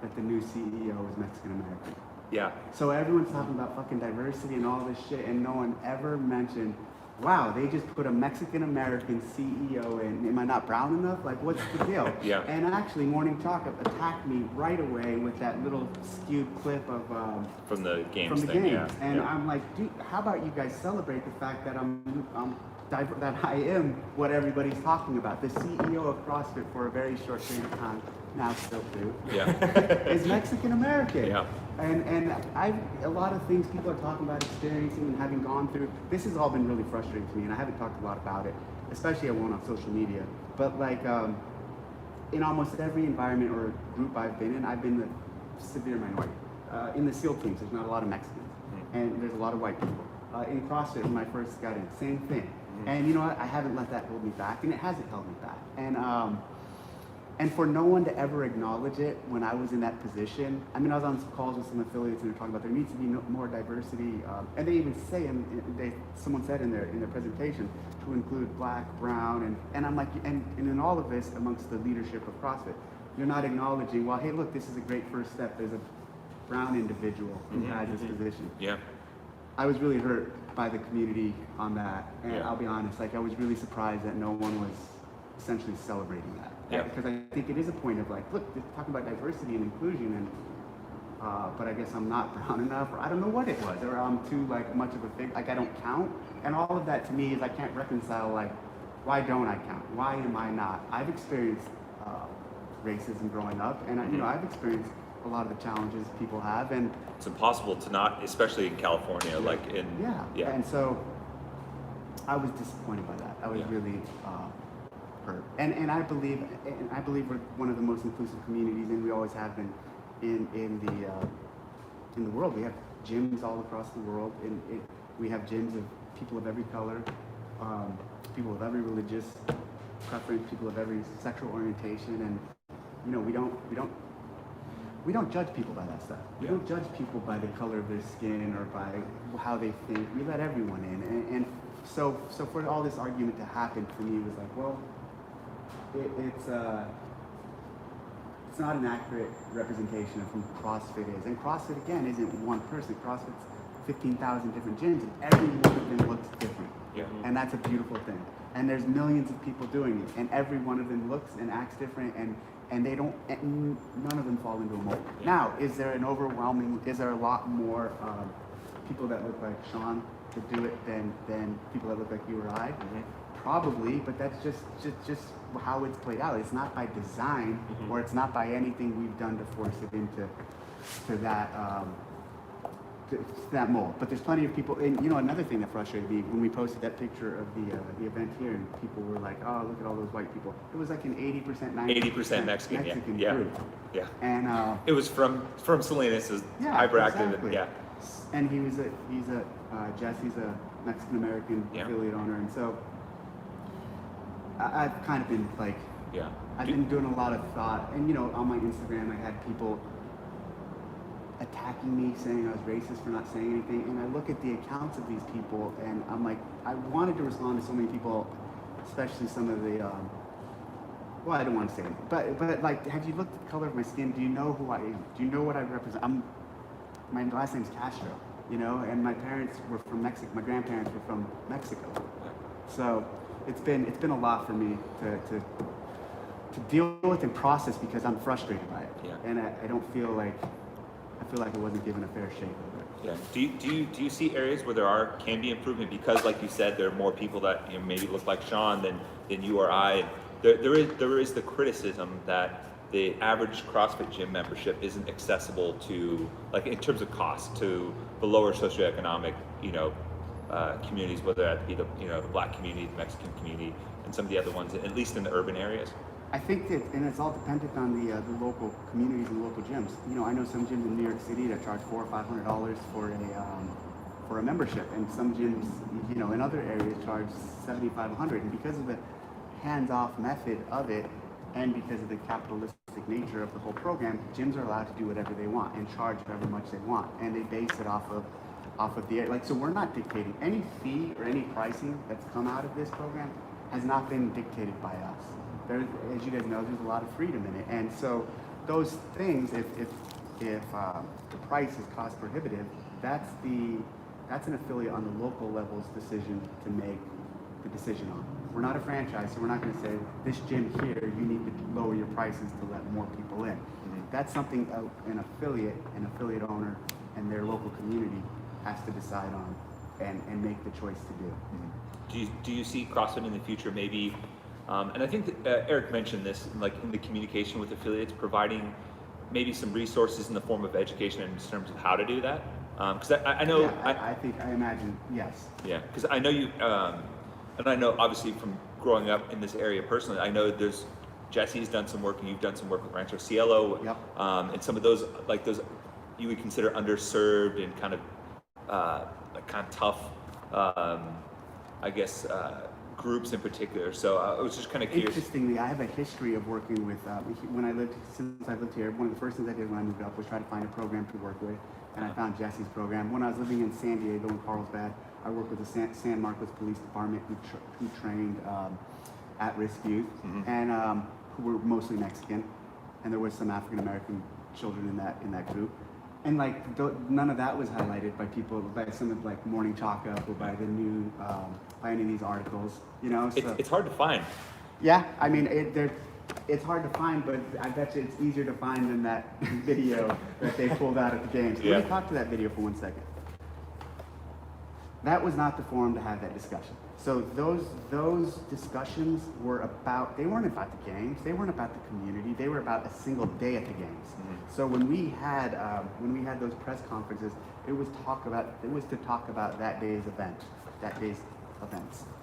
that the new CEO is Mexican American. Yeah. So everyone's talking about fucking diversity and all this shit, and no one ever mentioned, wow, they just put a Mexican American CEO in. Am I not brown enough? Like, what's the deal? Yeah. And actually, Morning Talk attacked me right away with that little skewed clip of from the games from the thing. games. Yeah. And yeah. I'm like, dude, how about you guys celebrate the fact that that I am what everybody's talking about. The CEO of CrossFit for a very short period of time, now still do, is Mexican American. Yeah. And a lot of things people are talking about experiencing and having gone through. This has all been really frustrating to me, and I haven't talked a lot about it, especially I won't on social media. But like in almost every environment or group I've been in, I've been the severe minority. In the SEAL teams, there's not a lot of Mexicans, and there's a lot of white people. In CrossFit, when I first got in, same thing. And you know what? I haven't let that hold me back, and it hasn't held me back. And for no one to ever acknowledge it when I was in that position, I mean, I was on some calls with some affiliates and they're talking about there needs to be more diversity, and they even say, someone said in their presentation, to include black, brown, and I'm like, and in all of this, amongst the leadership of CrossFit, you're not acknowledging, well, hey, look, this is a great first step. There's a brown individual who has this position. Yeah. I was really hurt by the community on that, and I'll be honest, like I was really surprised that no one was essentially celebrating that. Yeah. Because I think it is a point of like, look, they're talking about diversity and inclusion, and but I guess I'm not brown enough, or I don't know what it was, or I'm too like much of a fig, like I don't count, and all of that to me is I can't reconcile. Like, why don't I count? Why am I not? I've experienced racism growing up, and I've experienced a lot of the challenges people have, and it's impossible to not, especially in California, like in And so I was disappointed by that. I was really hurt, and I believe we're one of the most inclusive communities, and we always have been in the world. We have gyms all across the world, and we have gyms of people of every color, people of every religious preference, people of every sexual orientation, and we don't judge people by that stuff. We don't judge people by the color of their skin or by how they think. We let everyone in, and so for all this argument to happen for me was like, well, it's not an accurate representation of who CrossFit is. And CrossFit again isn't one person. CrossFit's 15,000 different gyms, and every one of them looks different. Yeah. And that's a beautiful thing. And there's millions of people doing it, and every one of them looks and acts different, and they don't, and none of them fall into a mold. Now, is there a lot more people that look like Sean that do it than people that look like you or I? Probably, but that's just how it's played out. It's not by design, or it's not by anything we've done to force it into that mold. But there's plenty of people, and another thing that frustrated me when we posted that picture of the event here, and people were like, "Oh, look at all those white people." It was like an 80%, 80% Mexican group. Yeah. And it was from Salinas, hyperactive, exactly. And he's a Mexican American affiliate owner, and so I've kind of been like Yeah. I've been doing a lot of thought, and you know, on my Instagram, I had people attacking me, saying I was racist for not saying anything, and I look at the accounts of these people, and I'm like, I wanted to respond to so many people, especially some of the, well, I don't want to say it, but like, have you looked at the color of my skin? Do you know who I am? Do you know what I represent? My last name's Castro, you know, and my parents were from Mexico. My grandparents were from Mexico, so it's been a lot for me to deal with and process because I'm frustrated by it, and I don't feel like I wasn't given a fair shake of it. Yeah. Do you see areas where can be improvement because, like you said, there are more people that maybe look like Sean than you or I. There is the criticism that the average CrossFit gym membership isn't accessible to, like, in terms of cost, to the lower socioeconomic communities, whether that be the Black community, the Mexican community, and some of the other ones, at least in the urban areas. I think that, and it's all dependent on the local communities and local gyms. You know, I know some gyms in New York City that charge $400 or $500 for a membership, and some gyms, you know, in other areas charge $75, $100. And because of the hands-off method of it, and because of the capitalistic nature of the whole program, gyms are allowed to do whatever they want and charge however much they want, and they base it off of the, like, so we're not dictating any fee or any pricing that's come out of this program has not been dictated by us. There's, as you guys know, there's a lot of freedom in it, and so those things, if the price is cost prohibitive, that's an affiliate on the local level's decision to make the decision on. We're not a franchise, so we're not going to say this gym here you need to lower your prices to let more people in. That's something an affiliate owner, and their local community has to decide on and make the choice to do. Do you see CrossFit in the future maybe? And I think that Eric mentioned this, like in the communication with affiliates, providing maybe some resources in the form of education in terms of how to do that. Because I know. Yeah, I imagine, yes. Yeah, because I know you, and I know obviously from growing up in this area personally, I know Jesse's done some work and you've done some work with Rancho Cielo, Yep. And some of those, like those, you would consider underserved and kind of tough, I guess. Groups in particular. So I was just kind of curious. Interestingly, I have a history of working with, since I lived here, one of the first things I did when I moved up was try to find a program to work with, and I found Jesse's program. When I was living in San Diego in Carlsbad, I worked with the San Marcos Police Department who trained at-risk youth, and who were mostly Mexican, and there was some African American children in that group. And like none of that was highlighted by people, by some of like Morning Chalk Up or by the new, by any of these articles, you know. So, it's hard to find. Yeah, I mean it's hard to find, but I bet you it's easier to find than that video that they pulled out at the games. Yeah. Let me talk to that video for 1 second. That was not the forum to have that discussion. So those discussions they weren't about the games, they weren't about the community, they were about a single day at the games. So when we had those press conferences, it was to talk about that day's events,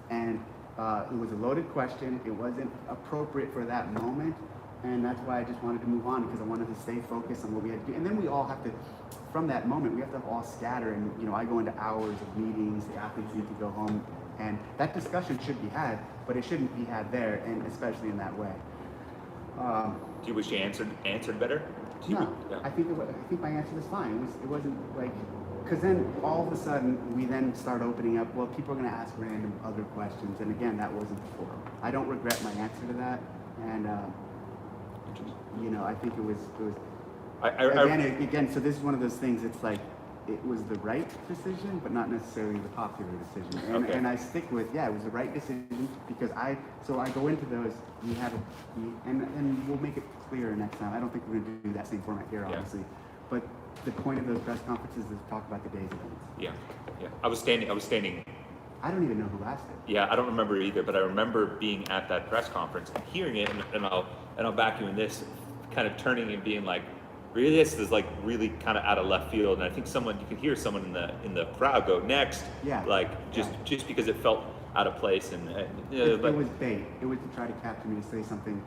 and it was a loaded question. It wasn't appropriate for that moment, and that's why I just wanted to move on, because I wanted to stay focused on what we had to do. And then we all have to, from that moment, we have to all scatter, and you know, I go into hours of meetings. The athletes need to go home, and that discussion should be had, but it shouldn't be had there, and especially in that way. Do you wish you answered better? No, yeah. I think my answer was fine. It wasn't like, because then all of a sudden we then start opening up. Well, people are going to ask random other questions, and again, that wasn't the forum. I don't regret my answer to that, and you know, I think it was. Again, so this is one of those things. It's like it was the right decision, but not necessarily the popular decision. And, okay. And I stick with, it was the right decision because I go into those, and we'll make it clearer next time. I don't think we're going to do that same format here, obviously. But the point of those press conferences is to talk about the day's events. Yeah. I was standing. I don't even know who asked it. Yeah, I don't remember either, but I remember being at that press conference and hearing it, and I'll back you in this, kind of turning and being like, really, this is like really kind of out of left field, and I think you could hear someone in the crowd go next, just because it felt out of place, and it was bait. It was to try to capture me to say something,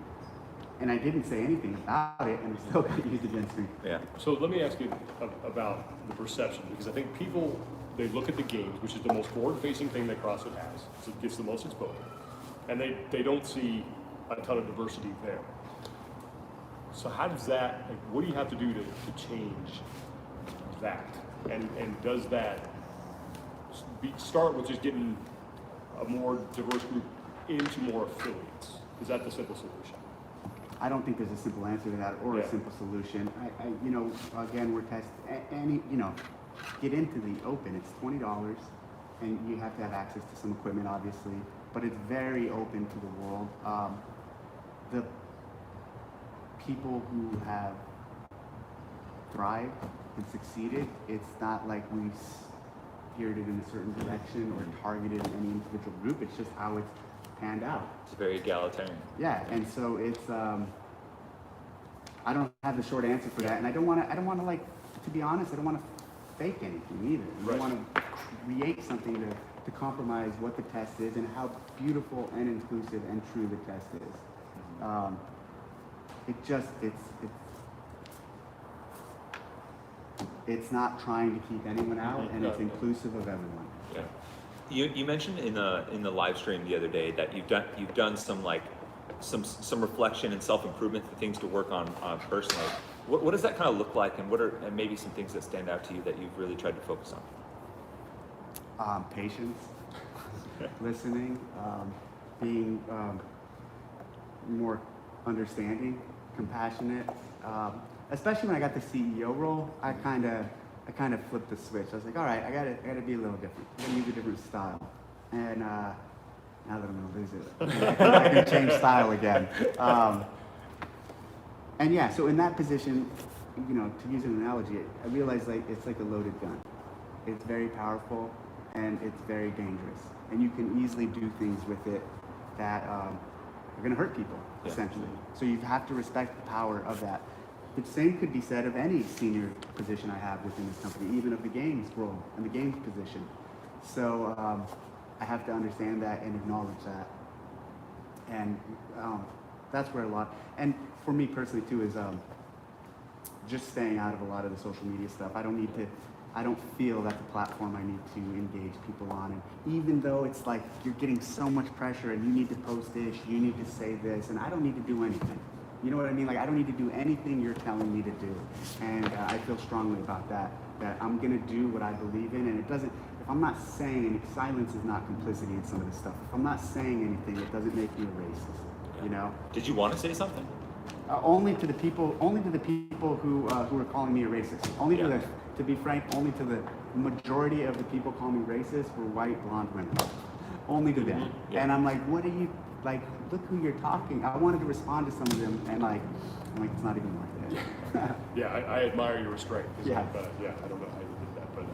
and I didn't say anything about it, and it still got used against me. Yeah. So let me ask you about the perception, because I think people, they look at the games, which is the most forward-facing thing that CrossFit has, so it gets the most exposure, and they don't see a ton of diversity there. So how does that, like, what do you have to do to change that? And does that start with just getting a more diverse group into more affiliates? Is that the simple solution? I don't think there's a simple answer to that or a simple solution. You know, again, we're testing get into the open. It's $20, and you have to have access to some equipment, obviously, but it's very open to the world. The people who have thrived and succeeded, it's not like we steered it in a certain direction or targeted any individual group. It's just how it's panned out. It's very egalitarian. Yeah, and so it's I don't have the short answer for that, and I don't want to like, to be honest, I don't want to fake anything either. I don't want to create something to compromise what the test is and how beautiful and inclusive and true the test is. It's not trying to keep anyone out, and it's inclusive of everyone. Yeah. You mentioned in the live stream the other day that you've done some reflection and self-improvement, things to work on personally. What does that kind of look like, and what are maybe some things that stand out to you that you've really tried to focus on? Patience, listening, being more understanding, compassionate. Especially when I got the CEO role, I kind of flipped the switch. I was like, all right, I gotta be a little different. I gotta use a different style. And now that I'm gonna lose it, I can change style again. And yeah, so in that position, you know, to use an analogy, I realized like it's like a loaded gun. It's very powerful and it's very dangerous. And you can easily do things with it that are gonna hurt people, essentially. So you have to respect the power of that. The same could be said of any senior position I have within this company, even of the games role and the games position. So I have to understand that and acknowledge that. And that's where a lot, and for me personally too, is just staying out of a lot of the social media stuff. I don't feel that the platform I need to engage people on. And even though it's like you're getting so much pressure and you need to post this, you need to say this, and I don't need to do anything. You know what I mean? Like, I don't need to do anything you're telling me to do. And I feel strongly about that I'm gonna do what I believe in, and it doesn't, if I'm not saying anything, silence is not complicity in some of this stuff. If I'm not saying anything, it doesn't make me a racist, you know? Did you want to say something? Only to the people who are calling me a racist. To be frank, only to the majority of the people calling me racist were white, blonde women. Only to them. Yeah. And I'm like, what are you, like, look who you're talking. I wanted to respond to some of them, and like, I'm like, it's not even like that. Yeah, I admire your restraint. Yeah. I don't know how you did that, but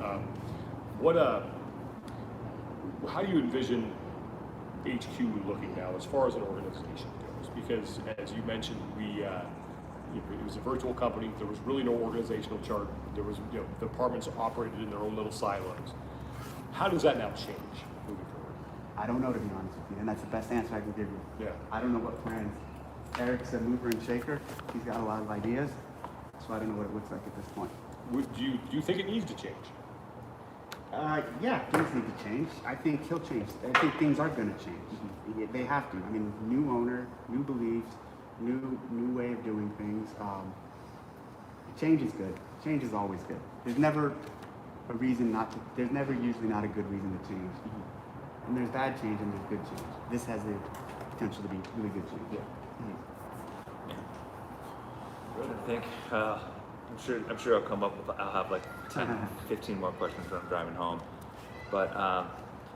how do you envision HQ looking now as far as an organization goes? Because as you mentioned, it was a virtual company. There was really no organizational chart. There was, the departments operated in their own little silos. How does that now change moving forward? I don't know, to be honest with you, and that's the best answer I can give you. Yeah. I don't know what plans. Eric's a mover and shaker. He's got a lot of ideas, so I don't know what it looks like at this point. Do you think it needs to change? Yeah, things need to change. I think he'll change. I think things are going to change. They have to. I mean, new owner, new beliefs, new way of doing things. Change is good. Change is always good. There's never a reason not to. There's never usually not a good reason to change. And there's bad change and there's good change. This has the potential to be really good change. Yeah. I think I'm sure I'll have like 10, 15 more questions when I'm driving home. But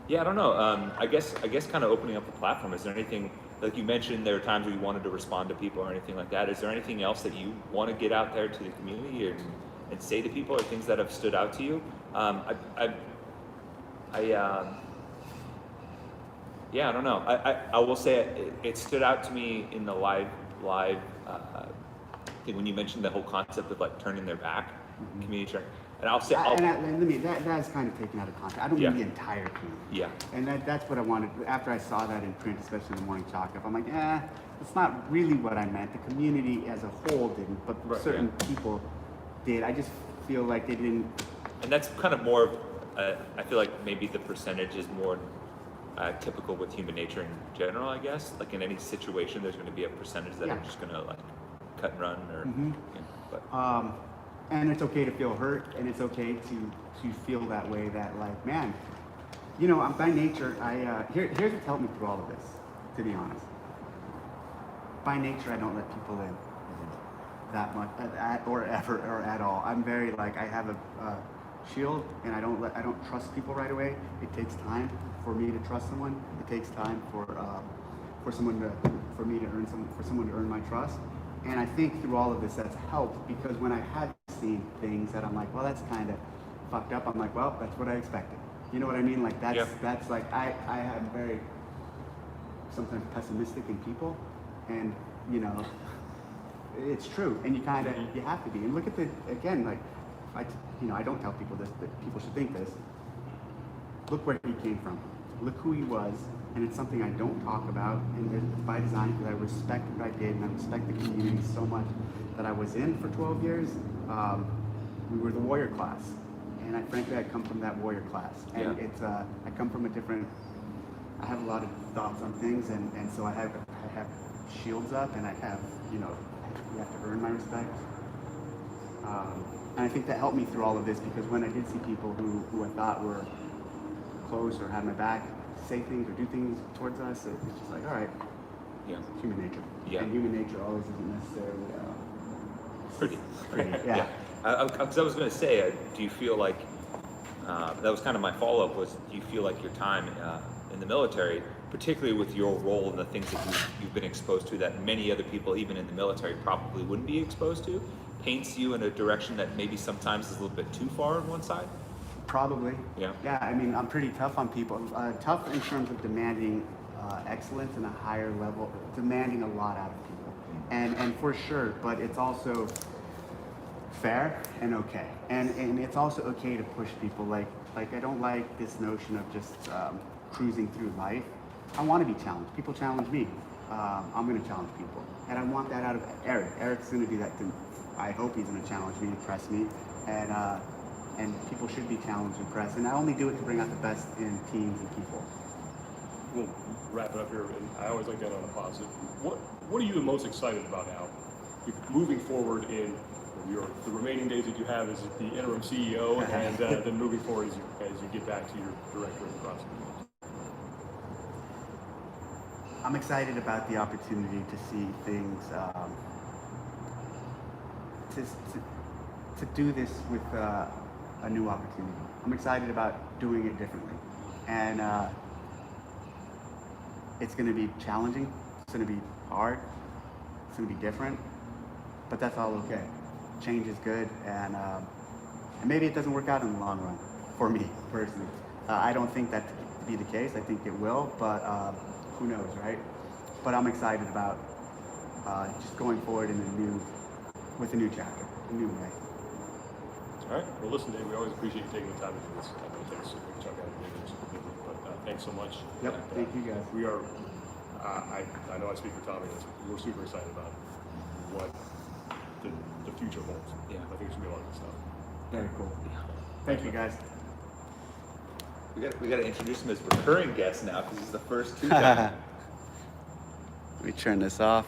yeah, I don't know. I guess kind of opening up the platform. Is there anything, like you mentioned, there are times where you wanted to respond to people or anything like that. Is there anything else that you want to get out there to the community and say to people, or things that have stood out to you? Yeah, I don't know. I will say it stood out to me in the live thing when you mentioned the whole concept of like turning their back, community training. And I'll say, that's kind of taken out of context. I don't mean the entire community. Yeah. And that's what I wanted. After I saw that in print, especially in the morning chalk up, I'm like, it's not really what I meant. The community as a whole didn't, but certain people did. I just feel like they didn't. And that's kind of more. I feel like maybe the percentage is more typical with human nature in general, I guess. Like in any situation, there's going to be a percentage that Yeah. are just going to like cut and run, or but And it's okay to feel hurt, and it's okay to feel that way. That like, man, you know, I'm by nature. Here's what's helped me through all of this. To be honest, by nature, I don't let people in that much, or ever, or at all. I'm very like, I have a shield, and I don't trust people right away. It takes time for me to trust someone. It takes time for someone to earn my trust. And I think through all of this, that's helped, because when I have seen things that I'm like, well, that's kind of fucked up. I'm like, well, that's what I expected. You know what I mean? Like that's like I am very sometimes pessimistic in people, and you know, it's true. And you kind of you have to be. And look at again, like I don't tell people this, but people should think this. Look where he came from. Look who he was. And it's something I don't talk about, and it's by design, because I respect what I did, and I respect the community so much that I was in for 12 years. We were the warrior class, and frankly, I come from that warrior class, and it's I come from a different. I have a lot of thoughts on things, and so I have shields up, and I have, you know, you have to earn my respect. And I think that helped me through all of this, because when I did see people who I thought were close or had my back say things or do things towards us, it's just like, all right, human nature. Yeah. And human nature always isn't necessarily pretty. yeah. Because I was going to say, do you feel like that was kind of my follow-up, was do you feel like your time in the military, particularly with your role and the things that you've been exposed to that many other people, even in the military, probably wouldn't be exposed to, paints you in a direction that maybe sometimes is a little bit too far on one side? Probably. Yeah. Yeah, I mean, I'm pretty tough on people. Tough in terms of demanding excellence and a higher level, demanding a lot out of people. And for sure, but it's also fair and okay. And it's also okay to push people. Like I don't like this notion of just cruising through life. I want to be challenged. People challenge me. I'm going to challenge people. And I want that out of Eric. Eric's going to do that too. I hope he's going to challenge me and press me. And people should be challenged and pressed. And I only do it to bring out the best in teams and people. We'll wrap it up here, and I always like that on a positive. What are you the most excited about now, moving forward in the remaining days that you have as the interim CEO, and then moving forward as you get back to your director of the CrossFit Games? I'm excited about the opportunity to see things, to do this with a new opportunity. I'm excited about doing it differently, and it's going to be challenging. It's going to be hard. It's going to be different, but that's all okay. Change is good, and maybe it doesn't work out in the long run for me personally. I don't think that to be the case. I think it will, but who knows, right? But I'm excited about just going forward with a new chapter, a new way. All right. Well, listen, Dave, we always appreciate you taking the time to do this. I know it takes a big chunk out of your day, but thanks so much. Yep. And, Thank you, guys. We are. I know I speak for Tommy. We're super excited about what the future holds. Yeah. I think it's gonna be a lot of good stuff. Very cool. Thank you, guys. We got to introduce him as recurring guest now, because he's the first two times. Let me turn this off.